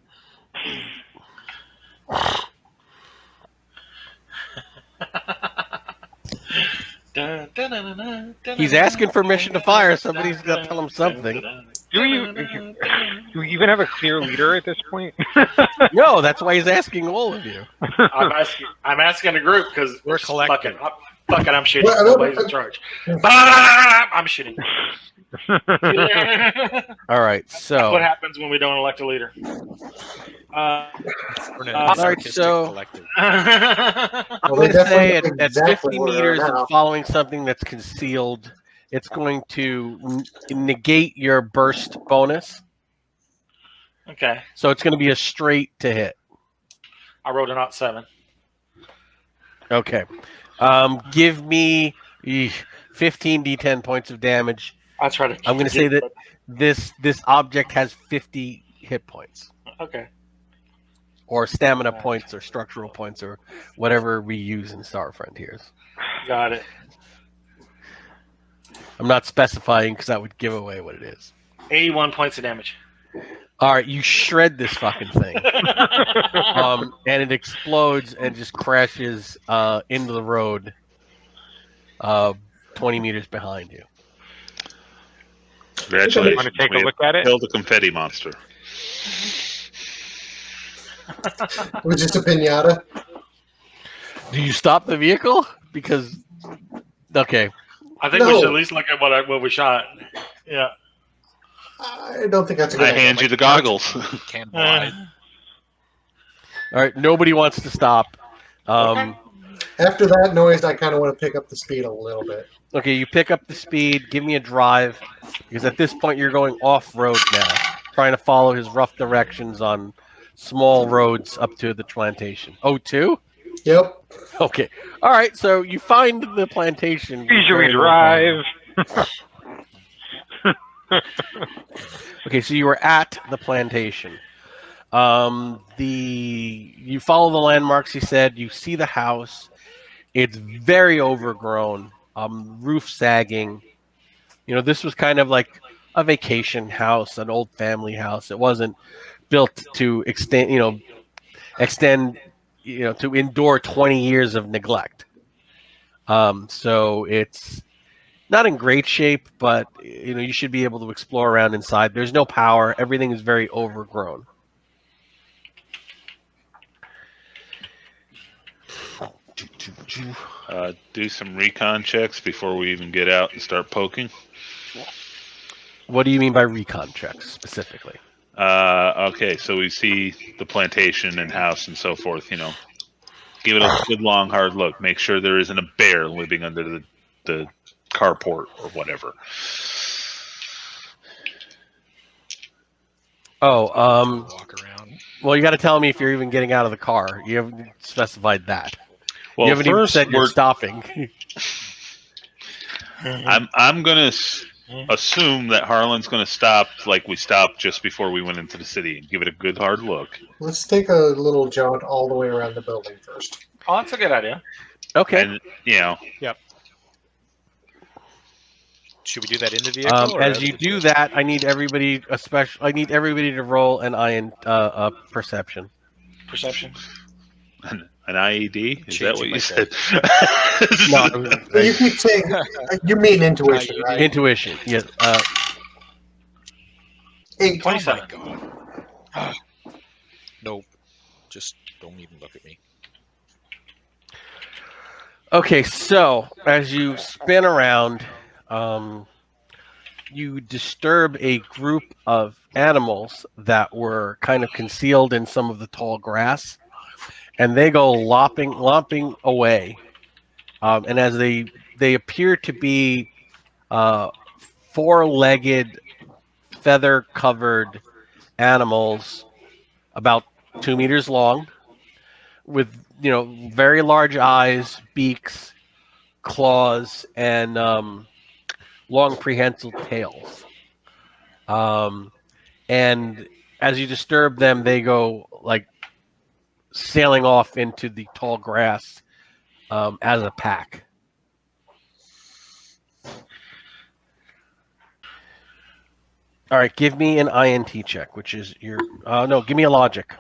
He's asking permission to fire. Somebody's got to tell him something. Do you even have a clear leader at this point? No, that's why he's asking all of you. I'm asking the group because We're collective. Fuck it, I'm shooting. Well, Nobody's in charge. I'm shooting. All right, What so happens when we don't elect a leader? We're an All right, anarchistic so- collective. I'm Well, going they to say definitely know at exactly 50 where they are meters and now. following something that's concealed, it's going to negate your burst bonus. okay, So it's going to be a straight to hit. I rolled an 7. Okay. Give me 15 d10 points of damage. I try to. I'm going to say that this object has 50 hit points, Okay. or stamina points, or structural points, or whatever we use in Star Frontiers. Got it. I'm not specifying because that would give away what it is. 81 points of damage. All right, you shred this fucking thing, and it explodes and just crashes into the road, 20 meters behind you. Congratulations. Want to take We a have look at it? killed the confetti monster. It was just a pinata. Do you stop the vehicle? Because okay, I think we should No. at least look at what we shot. Yeah. I don't think that's a good I idea. hand you the goggles. Can't lie. all right. Nobody wants to stop. Okay. After that noise, I kind of want to pick up the speed a little bit. Okay, you pick up the speed. Give me a drive, because at this point you're going off road now, trying to follow his rough directions on small roads up to the plantation. Oh, two? Yep. Okay. All right. So you find the plantation. Usually drive. Okay, so you were at the plantation. You follow the landmarks. He said you see the house. It's very overgrown. Roof sagging. You know, this was kind of like a vacation house, an old family house. It wasn't built to extend. To endure 20 years of neglect. So it's not in great shape, but you should be able to explore around inside. There's no power. Everything is very overgrown. Do some recon checks before we even get out and start poking. What do you mean by recon checks specifically? Okay, so we see the plantation and house and so forth. Give it a good long hard look. Make sure there isn't a bear living under the carport or whatever. Oh, Walk around. well, you got to tell me if you're even getting out of the car. You haven't specified that. Well, You haven't even first said you're stopping. I'm gonna assume that Harlan's gonna stop like we stopped just before we went into the city and give it a good hard look. Let's take a little jaunt all the way around the building first. Oh, that's a good idea. Okay. And Should we do that in the vehicle? or As out you of the do vehicle? that, I need everybody to roll an perception. Perception. an IED? Is that what you Changing said? No, You keep saying you mean intuition, you right? intuition. Yes. 8. 27. God. Nope. Just don't even look at me. Okay, so as you spin around, you disturb a group of animals that were kind of concealed in some of the tall grass, and they go lopping away. And as they appear to be four-legged, feather-covered animals, about 2 meters long, with very large eyes, beaks, claws, and long prehensile tails. And as you disturb them, they go like sailing off into the tall grass as a pack. All right, give me an INT check, which is your no. Give me a logic.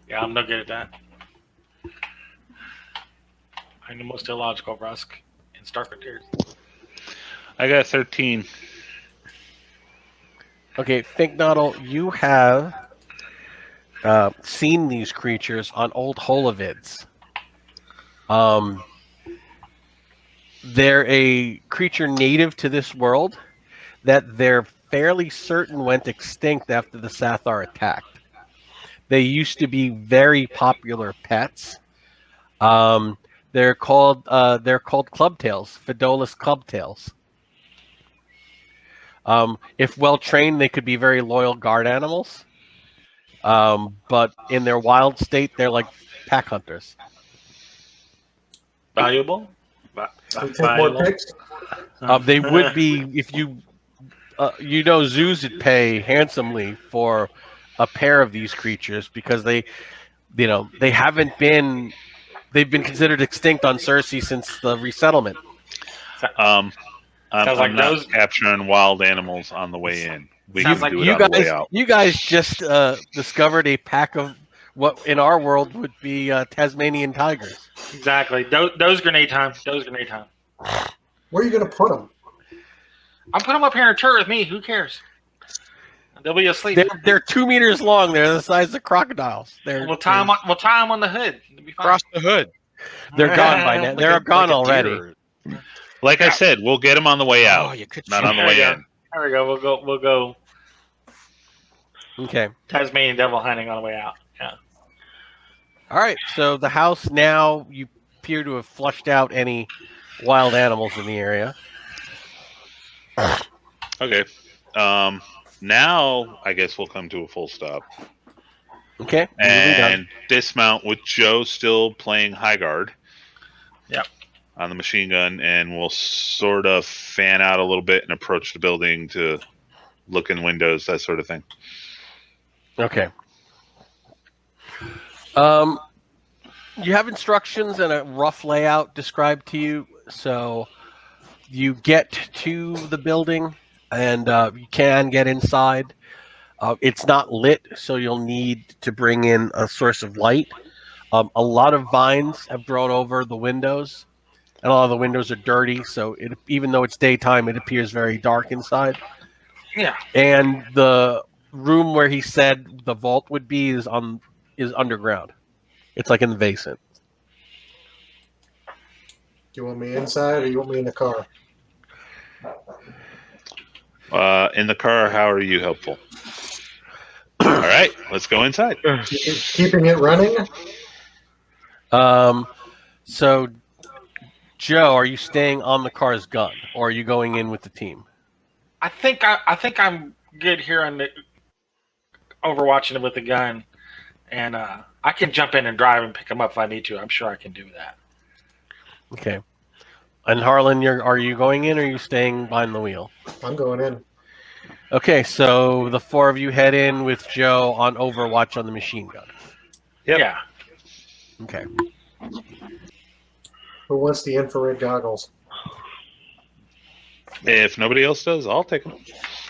Yeah, I'm no good at that. I'm the most illogical Rusk in Star Frontiers. I got 13. Okay, Finknoddle, you have seen these creatures on old holovids. They're a creature native to this world that they're fairly certain went extinct after the Sathar attacked. They used to be very popular pets. They're called clubtails, Fidolis clubtails. If well trained, they could be very loyal guard animals. But in their wild state, they're like pack hunters. Valuable. We take more pics. They would be if you, zoos would pay handsomely for a pair of these creatures because they haven't been. They've been considered extinct on Cersei since the resettlement. I'm like not those- capturing wild animals on the way in. We Sounds can like do it You on the way guys, out. you guys just discovered a pack of what in our world would be Tasmanian tigers. Exactly. Those grenade time. Those grenade time. Where are you going to put them? I'll put them up here in a turret with me. Who cares? They'll be asleep. They're 2 meters long. They're the size of crocodiles. We'll tie them on the hood. It'll be fine. Across the hood. They're gone by now. They're gone Like a already. deer. Like I said, we'll get them on the way out, Oh, you could not shoot on the There way you go. in. There we go. We'll go Okay. Tasmanian devil hunting on the way out. Yeah. All right. So the house now, you appear to have flushed out any wild animals in the area. Okay. Now I guess we'll come to a full stop Okay. moving on. and dismount with Joe still playing high guard. Yep. On the machine gun, and we'll sort of fan out a little bit and approach the building to look in windows, that sort of thing. Okay. You have instructions and a rough layout described to you. So you get to the building and you can get inside. It's not lit, so you'll need to bring in a source of light. A lot of vines have grown over the windows, and a lot of the windows are dirty. So even though it's daytime, it appears very dark inside. Yeah. And the room where he said the vault would be is underground. It's like in the basement. Do you want me inside or you want me in the car? In the car, how are you helpful? All right, let's go inside. Keeping it running? So, Joe, are you staying on the car's gun, or are you going in with the team? I think I'm good here on the overwatching it with the gun, and I can jump in and drive and pick them up if I need to. I'm sure I can do that. Okay. And Harlan, are you going in, or are you staying behind the wheel? I'm going in. Okay, so the four of you head in with Joe on Overwatch on the machine gun. Yep. Yeah. Okay. Who wants the infrared goggles? If nobody else does, I'll take them.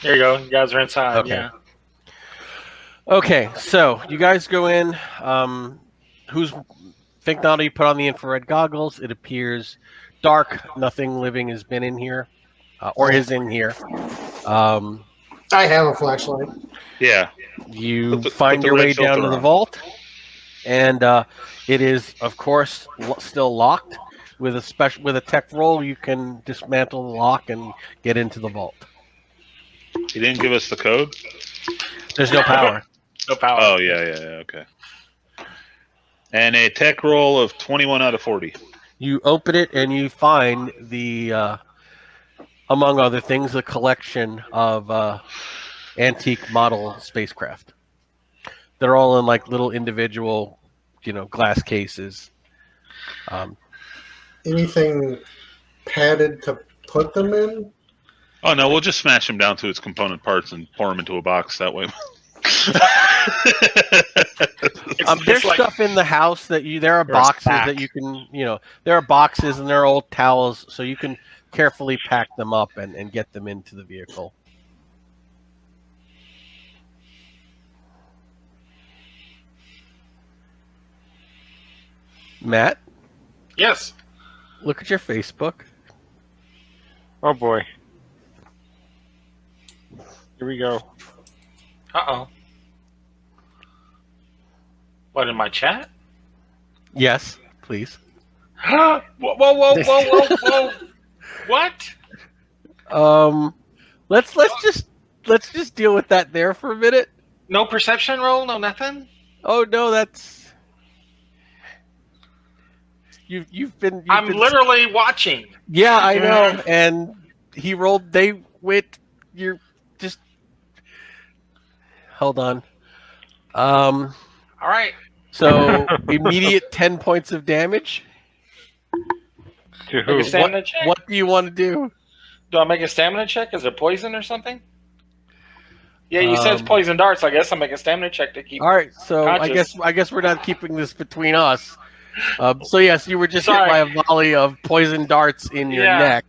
There you go. You guys are inside. Okay. Yeah. Okay, so you guys go in. Think now you put on the infrared goggles. It appears dark. Nothing living has been in here, or is in here. I have a flashlight. Yeah. You Put find the your red way down filter to the on. vault, and it is, of course, still locked. With a tech roll, you can dismantle the lock and get into the vault. He didn't give us the code? There's no power. No power. Oh, yeah, okay. And a tech roll of 21 out of 40. You open it and you find the, among other things, a collection of antique model spacecraft. They're all in like little individual, glass cases. Anything padded to put them in? Oh, no, we'll just smash them down to its component parts and pour them into a box that way. There's like- stuff in the house that there are There's a boxes stack. that you can, there are boxes and there are old towels, so you can carefully pack them up and get them into the vehicle. Matt, Yes. look at your Facebook. Oh boy. Here we go. Uh-oh. What, in my chat? Yes, please. Whoa, whoa, whoa, whoa, whoa, whoa! What? Let's just deal with that there for a minute. No perception roll, no nothing. Oh no, that's you've been. I'm literally watching. Yeah, I know. And he rolled. They went. You're just. Hold on. All right. So immediate 10 points of damage. To Make who? a stamina check. What do you want to do? Do I make a stamina check? Is it poison or something? Yeah, you said it's Um, poison darts. I guess I'll make a stamina check to keep. All right. So Conscious. I guess we're not keeping this between us. So yes, you were just hit by a volley of poison darts in your neck.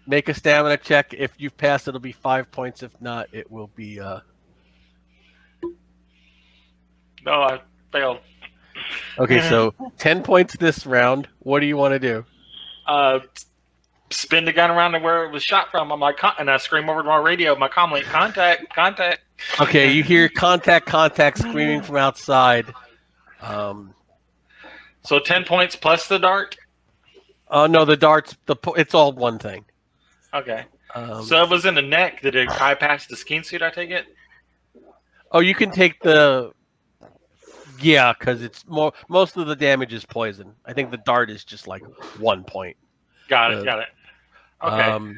Make a stamina check. If you pass, it'll be 5 points. If not, it will be. No, I failed. Okay, so 10 points this round. What do you want to do? Spin the gun around to where it was shot from. I'm like, and I scream over to my radio, my comm link, contact. Okay, you hear contact screaming from outside. So 10 points plus the dart. Oh no, the darts. It's all one thing. Okay. So it was in the neck. Did it bypass the skin suit? I take it. Oh, you can take the. Yeah, because it's more. Most of the damage is poison. I think the dart is just like 1 point. Got it. Okay.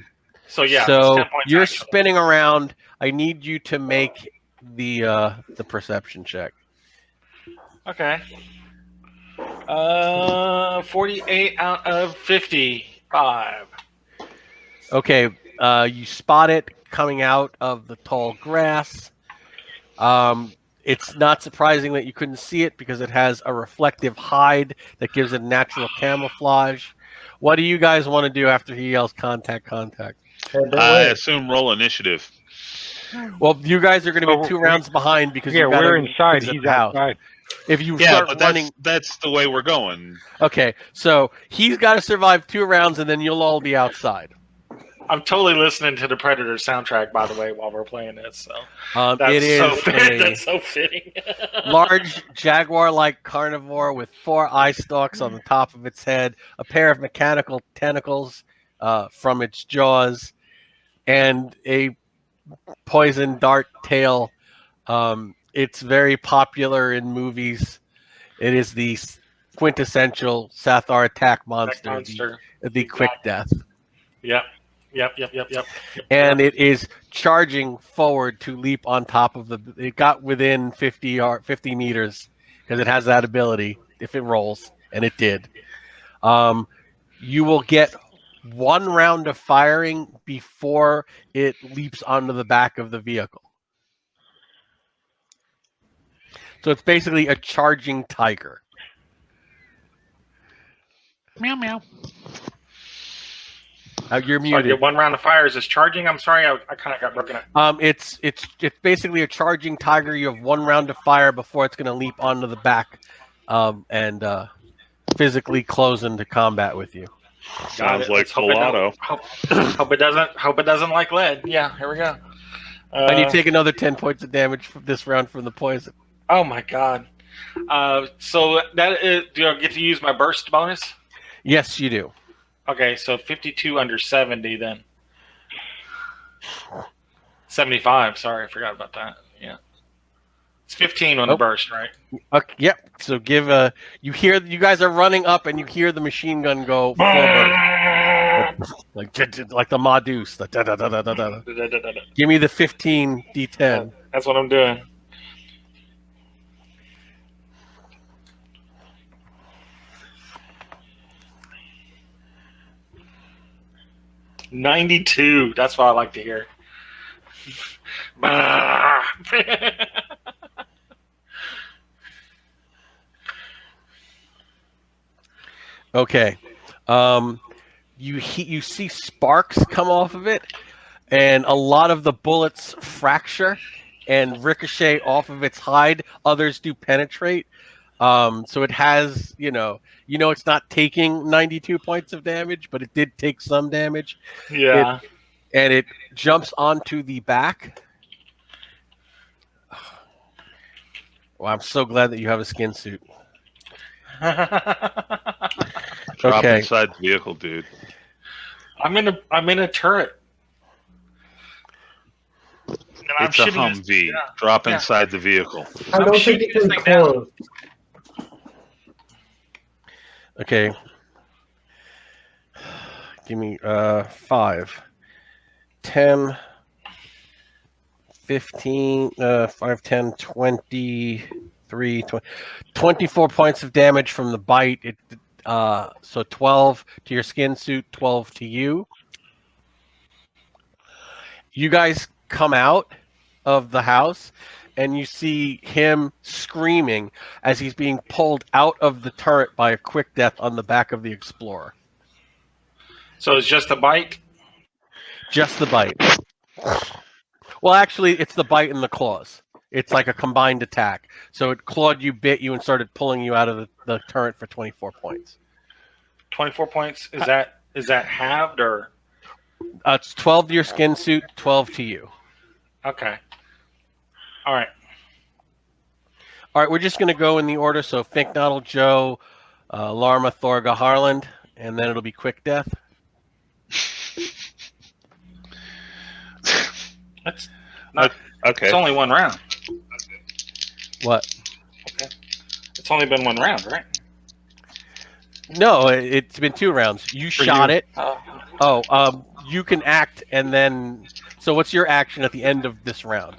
So yeah. So 10 points you're actually. spinning around. I need you to make the perception check. Okay. 48 out of 55. Okay, you spot it coming out of the tall grass. It's not surprising that you couldn't see it because it has a reflective hide that gives it natural camouflage. What do you guys want to do after he yells contact? I assume roll initiative. Well, you guys are going to be 2 rounds behind because Yeah, you've got we're to inside. exit He's the house. outside. If you Yeah, start but running, that's the way we're going. okay. So he's got to survive 2 rounds, and then you'll all be outside. I'm totally listening to the Predator soundtrack, by the way, while we're playing this. So that's It is that's so fitting. large jaguar-like carnivore with 4 eye stalks on the top of its head, a pair of mechanical tentacles from its jaws, and a poison dart tail. It's very popular in movies. It is the quintessential Sathar attack monster, the quick death. Yep. And it is charging forward to leap on top of the. It got within 50 meters because it has that ability if it rolls, and it did. You will get 1 round of firing before it leaps onto the back of the vehicle. So it's basically a charging tiger. Meow meow. You're So I muted. get 1 round of fires is charging. I'm sorry, I kind of got broken up. It's basically a charging tiger. You have 1 round of fire before it's going to leap onto the back, and physically close into combat with you. Sounds like Gelato. Hope it doesn't like lead. Yeah, here we go. And you take another 10 points of damage from this round from the poison. Oh my god. So that is, do I get to use my burst bonus? Yes, you do. Okay, so 52 under 70 then. 75. Sorry, I forgot about that. Yeah. It's 15 on the burst, right? Okay, yep. So give you hear you guys are running up and you hear the machine gun go forward. like the Maudus. Give me the 15 D10. That's what I'm doing. $92. That's what I like to hear. Okay. You see sparks come off of it, and a lot of the bullets fracture and ricochet off of its hide. Others do penetrate. So it has, it's not taking 92 points of damage, but it did take some damage. Yeah. And it jumps onto the back. Well, I'm so glad that you have a skin suit. Drop Okay. inside the vehicle, dude. I'm in a turret. And I'm It's a shooting this- Humvee. yeah. Drop Yeah. inside the vehicle. I I'm don't think shooting it's this thing down. enclosed. Okay. Give me 5, 10, 15, 5, 10, 23, 20, 24 points of damage from the bite. So 12 to your skin suit, 12 to you. You guys come out of the house and you see him screaming as he's being pulled out of the turret by a quick death on the back of the Explorer. So it's just a bite. Just the bite. Well, actually, it's the bite and the claws. It's like a combined attack. So it clawed you, bit you, and started pulling you out of the turret for 24 points. 24 points. Is that halved or? It's 12 to your skin suit, 12 to you. Okay. All right. All right, we're just going to go in the order. So Fink, Noddle, Joe, Larma, Thorga, Harland, and then it'll be quick death. That's not, Okay. It's only one round. What? It's only been one round, right? No, it's been 2 rounds. You shot it. Oh. You can act, and then. So what's your action at the end of this round?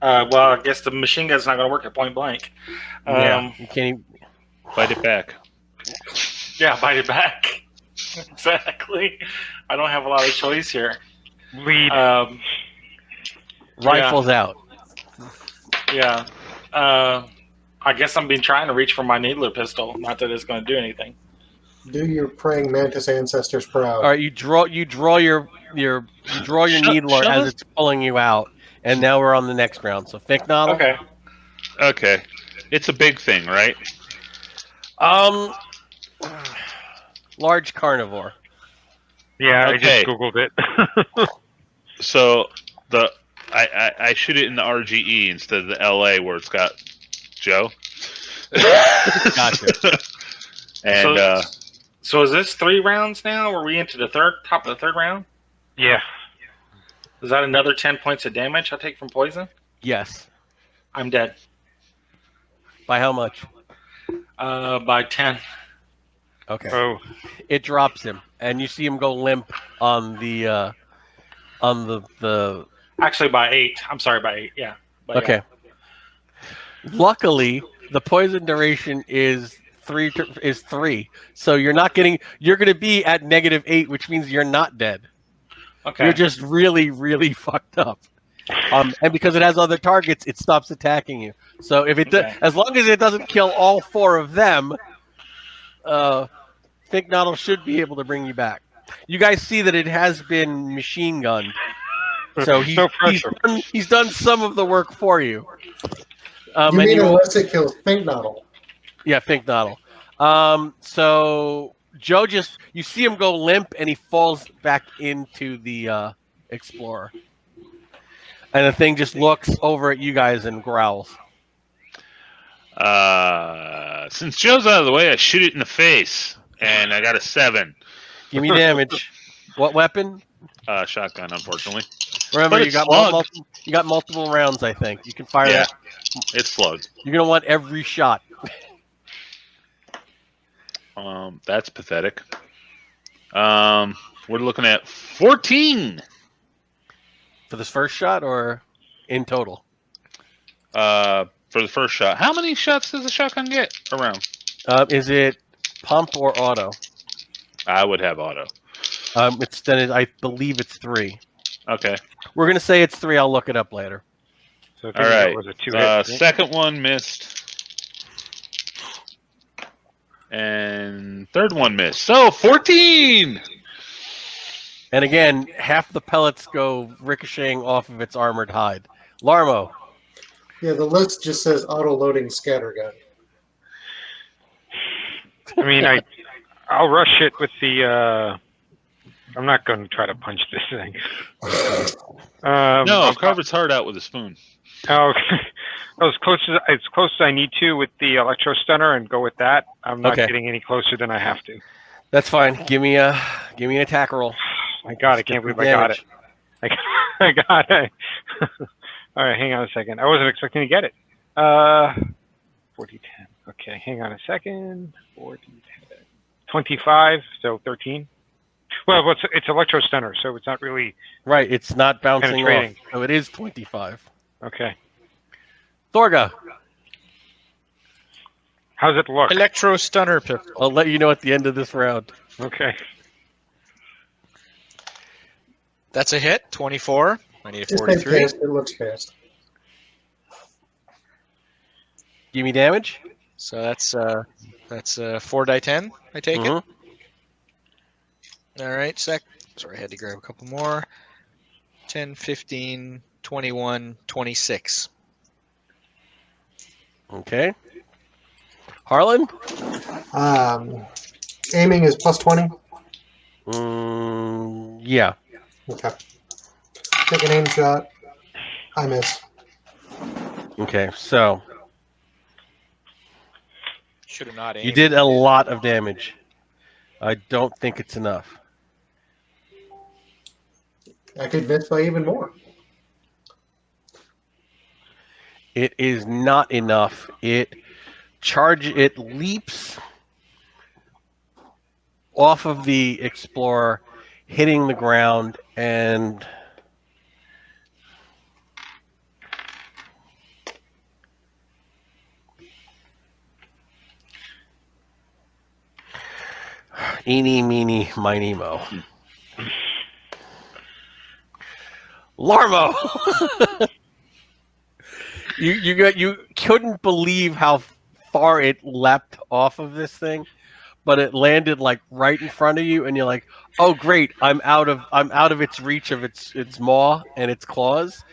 Well, I guess the machine gun's not going to work at point blank. Yeah, you can't even. Fight it back. Yeah, bite it back. Exactly. I don't have a lot of choice here. Lead. Rifles out. Yeah. I guess I'm trying to reach for my needler pistol. Not that it's going to do anything. Do your praying mantis ancestors proud. All right, you draw your needler shut as us- it's pulling you out, and now we're on the next round. So Fink, Noddle. Okay. Okay. It's a big thing, right? Large carnivore. Yeah, Okay. I just Googled it. So I shoot it in the RGE instead of the LA where it's got Joe. Gotcha. And So is this 3 rounds now? Are we into the top of the third round? Yeah. Is that another 10 points of damage I take from poison? Yes. I'm dead. By how much? By 10. Okay. Oh, It drops him, and you see him go limp on the Actually, by 8. I'm sorry, by 8. Yeah. But Okay. Luckily, the poison duration is 3, so you're going to be at -8, which means you're not dead. Yeah. Okay. You're just really, really fucked up. And because it has other targets, it stops attacking you. So if it Okay. as long as it doesn't kill all 4 of them, Fink, Noddle should be able to bring you back. You guys see that it has been machine gunned. So no pressure. he's done some of the work for you. You And mean you- unless it kills Pink Noddle? Yeah, Fink, Noddle. So Joe you see him go limp, and he falls back into the Explorer. And the thing just looks over at you guys and growls. since Joe's out of the way, I shoot it in the face, and I got a 7. Give me damage. What weapon? Shotgun, unfortunately. Remember, But you it's got slugged. you got multiple rounds. I think you can fire. Yeah, That. it's slugged. You're gonna want every shot. That's pathetic. We're looking at 14 For this first shot, or in total? for the first shot. How many shots does a shotgun get around? Is it pump or auto? I would have auto. I believe it's 3. Okay. We're gonna say it's 3. I'll look it up later. so All right. was a 2-hit. Second one missed. And third one missed. So 14! And again, half the pellets go ricocheting off of its armored hide. Larmo. Yeah, the list just says auto-loading scattergun. I mean, I'll rush it with the. I'm not going to try to punch this thing. No, carve its heart out with a spoon. Oh, as close as I need to with the electro stunner and go with that. I'm not Okay. getting any closer than I have to. That's fine. Give me an attack roll. My God, I Let's get can't some believe I got it. damage. I got it. All right, hang on a second. I wasn't expecting to get it. 4d10. Okay, hang on a second. 4d10. 25, so 13. Well, it's electro stunner, so it's not really Right, it's not bouncing off. penetrating. So it is 25. Okay. Thorga, How's it look? Electro stunner pistol. I'll let you know at the end of this round. Okay. That's a hit. 24. I need a Just take 43. past. It looks past. Give me damage. So that's 4 die 10. I take Mhm. it. All right, sorry, I had to grab a couple more. 10, 15, 21, 26. Okay. Harlan? Aiming is plus 20. Yeah. Okay. Take an aim shot. I miss. Okay, so Should have not aimed. you did a lot of damage. I don't think it's enough. I could miss by even more. It is not enough. It leaps off of the explorer, hitting the ground, and eeny, meeny, miny, mo. Larmo! You couldn't believe how far it leapt off of this thing, but it landed like right in front of you, and you're like, "Oh, great! I'm out of its reach of its maw and its claws,"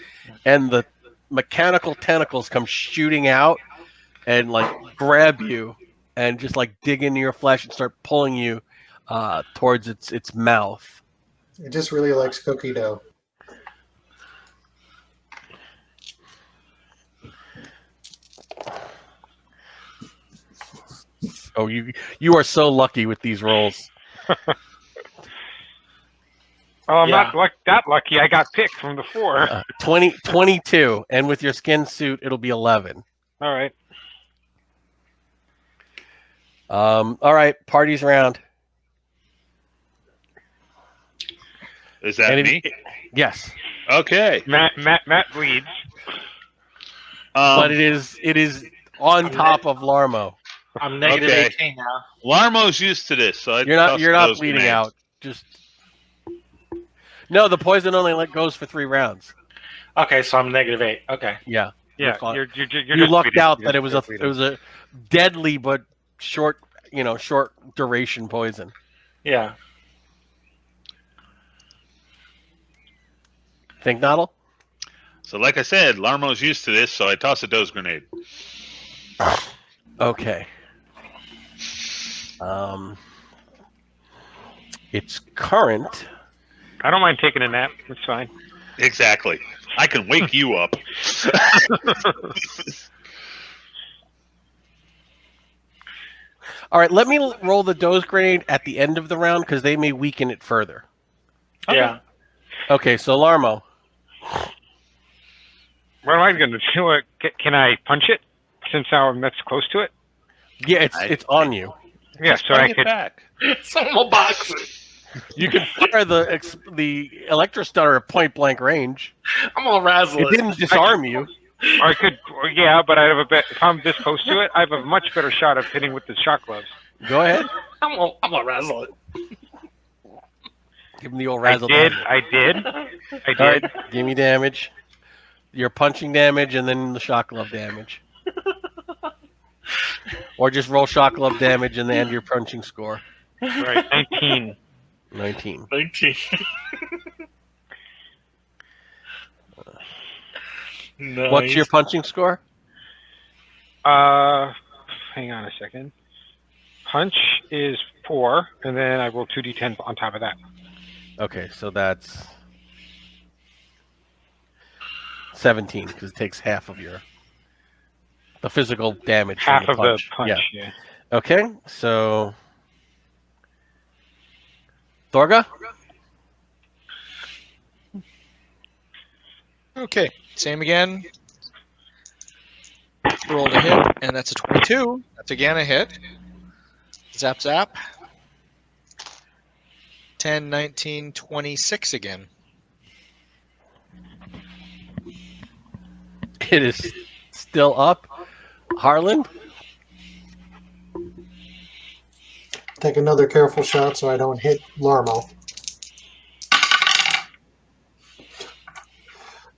and the mechanical tentacles come shooting out and like grab you and just like dig into your flesh and start pulling you towards its mouth. It just really likes cookie dough. Oh, you are so lucky with these rolls. Oh, I'm Yeah. not that lucky. I got picked from the 4. 22, and with your skin suit, it'll be 11. All right. All right, party's round. Is that And me? Yes, Okay. Matt leads. but it is on top of Larmo. I'm negative Okay. 18 now. Larmo's used to this, so You're not bleeding out. Just no. The poison only goes for 3 rounds. Okay, so I'm negative 8. Okay. Yeah, Yeah, fine. you're you just lucked bleeding. out You're that it just was bleeding. a deadly but short duration poison. Yeah. Think, Noddle? So, like I said, Larmo's used to this, so I toss a dose grenade. Okay. It's current. I don't mind taking a nap. It's fine. Exactly. I can wake you up. All right, let me roll the dose grenade at the end of the round because they may weaken it further. Yeah. Okay, so Larmo. What am I going to do? Can I punch it since I'm that's close to it? Yeah, it's on you. Yeah, so I Bring it could. back. Someone box it. You can fire the electrostunner at point blank range. I'm gonna razzle It it. didn't disarm you. Or I could. Yeah, but I have a bet. If I'm this close to it, I have a much better shot of hitting with the shock gloves. Go ahead. I'm gonna razzle it. Give him the old I razzle. did. dazzle. I did. I All right, did. give me damage. Your punching damage and then the shock glove damage. Or just roll shock glove damage and then your punching score. Right. 19. 19. 19. Nice. What's your punching score? Hang on a second. Punch is 4, and then I roll 2d10 on top of that. Okay, so that's 17 because it takes half of your. The physical damage. Half from of punch. the punch. Yeah. Okay, so Thorga. Okay, same again. Rolled a hit, and that's a 22. That's again a hit. Zap, zap. 10, 19, 26 again. It is still up. Harlan. Take another careful shot so I don't hit Larmo.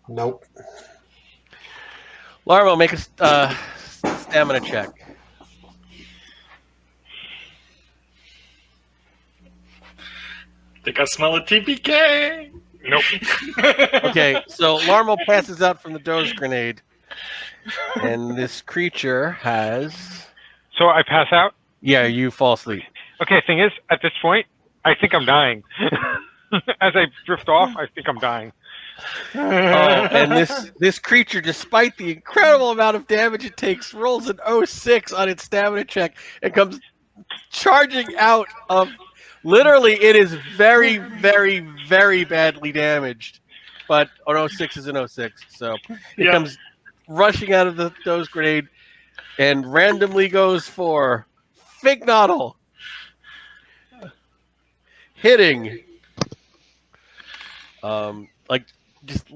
Nope. Larmo, make a stamina check. Think I smell a TPK. Nope. Okay, so Larmo passes out from the doze grenade, and this creature has. So I pass out. Yeah, you fall asleep. Okay, thing is, at this point, I think I'm dying. As I drift off, I think I'm dying. Oh, and this creature, despite the incredible amount of damage it takes, rolls an 06 on its stamina check and comes charging out of. Literally, it is very, very, very badly damaged. But an 06 is an 06, so it comes rushing out of the doze grenade and randomly goes for Fig Noddle. Hitting. Like, just.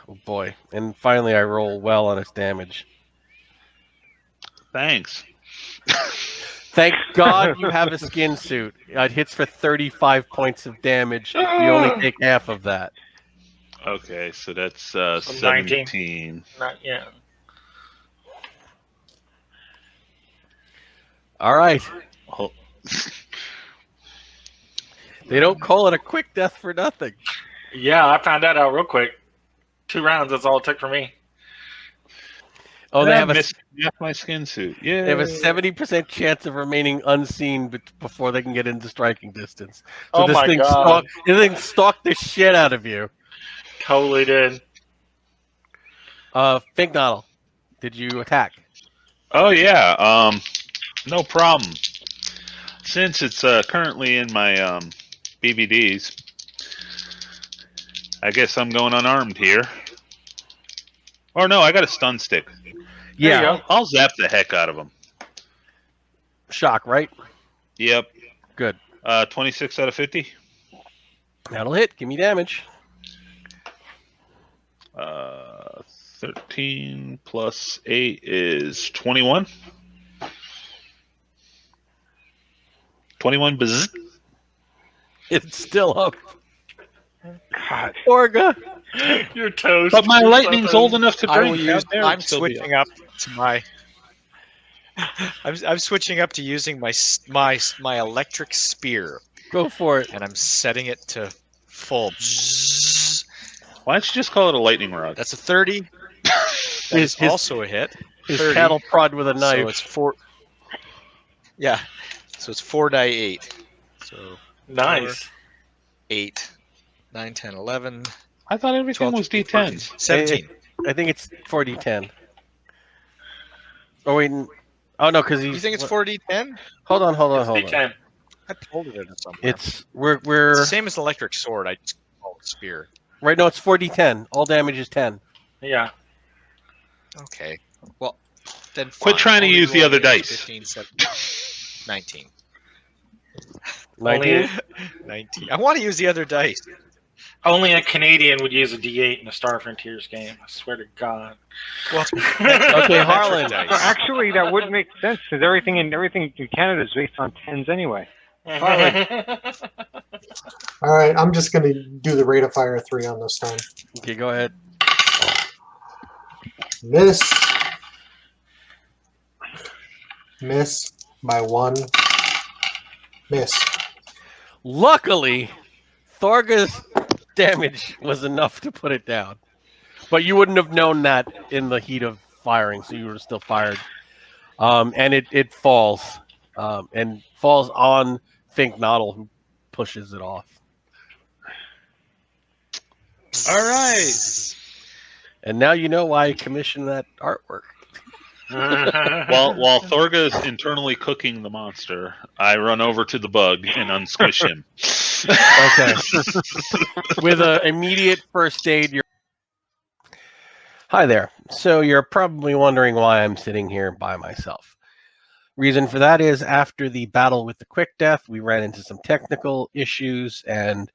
Oh boy. And finally, I roll well on its damage. Thanks. Thank God you have a skin suit. It hits for 35 points of damage. You only take half of that. Okay, so that's 19. 17. Not yet. All right. Oh. They don't call it a quick death for nothing. Yeah, I found that out real quick. 2 rounds, that's all it took for me. Oh, they have missed my skin suit. Yeah. They have a 70% chance of remaining unseen before they can get into striking distance. So Oh this my thing God. stalked the shit out of you. Totally did. Fig Noddle, did you attack? Oh yeah. No problem. Since it's currently in my BBDs, I guess I'm going unarmed here. Or no, I got a stun stick. Yeah. There you go. I'll zap the heck out of him. Shock, right? Yep. Good. 26 out of 50. That'll hit. Give me damage. 13 plus 8 is 21. 21 bzz. It's still up. God. Orga. You're toast. But my You're lightning's so old toast. enough to I will drink. use. Out there, I'm it'd still be switching up to my. I'm switching up to using my electric spear, Go for it. and I'm setting it to full. Why don't you just call it a lightning rod? That's a 30. That is also a hit. His 30. cattle prod with a So knife. it's 4. Yeah. So it's 4 die 8. So Nice. 8, 9, 10, 11, I thought everything 12, was 13, 14, D10s. 17. I think it's 4d10. Oh wait. Oh no, because he's. You think it's 4d10? Hold on. It's on. D10. I pulled it in somewhere. It's It's we're the same as an electric sword. I just call it spear. right now. It's 4d10. All damage is 10. Yeah. Okay. Well, then Quit fine. trying to Only use the roll other damage, dice. 15, 17, 19. 19. 19. I want to use the other dice. Only a Canadian would use a D8 in a Star Frontiers game. I swear to God. Well, Okay, Harlan. Well, actually, that would make sense because everything in Canada is based on 10s anyway. All right, I'm just going to do the rate of fire 3 on this time. Okay, go ahead. Miss. Miss by 1. Miss. Luckily, Thorga's damage was enough to put it down. But you wouldn't have known that in the heat of firing, so you would have still fired. And it falls. And falls on Fink Noddle, who pushes it off. All right. And now you know why I commissioned that artwork. While Thorga's internally cooking the monster, I run over to the bug and unsquish him. Okay. With an immediate first aid, you're... Hi there. So you're probably wondering why I'm sitting here by myself. Reason for that is after the battle with the Quick Death, we ran into some technical issues and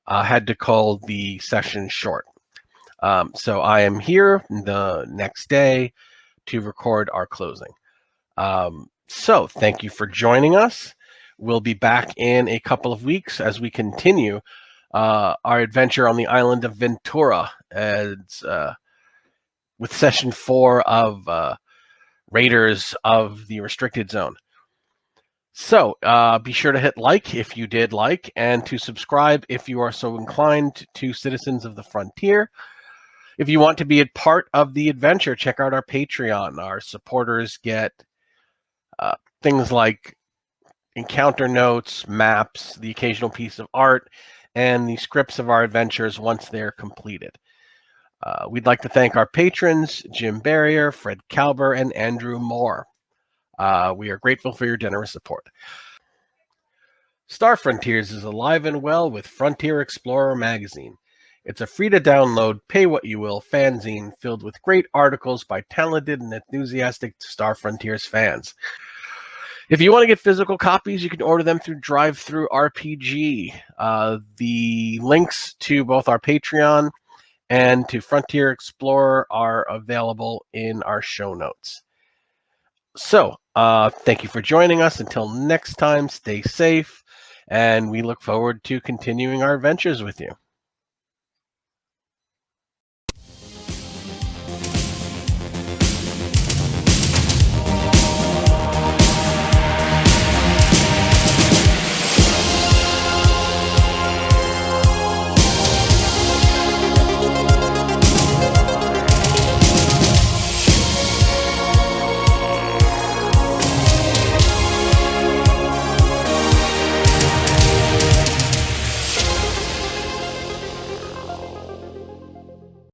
had to call the session short. So I am here the next day to record our closing. So thank you for joining us. We'll be back in a couple of weeks as we continue our adventure on the island of Ventura as with session 4 of Raiders of the Restricted Zone. So be sure to hit like if you did like, and to subscribe if you are so inclined to Citizens of the Frontier. If you want to be a part of the adventure, check out our Patreon. Our supporters get things like encounter notes, maps, the occasional piece of art, and the scripts of our adventures once they're completed. We'd like to thank our patrons, Jim Berrier, Fred Kauber, and Andrew Moore. We are grateful for your generous support. Star Frontiers is alive and well with Frontier Explorer magazine. It's a free-to-download, pay-what-you-will fanzine filled with great articles by talented and enthusiastic Star Frontiers fans. If you want to get physical copies, you can order them through DrivethruRPG. The links to both our Patreon and to Frontier Explorer are available in our show notes. So, thank you for joining us. Until next time, stay safe, and we look forward to continuing our adventures with you.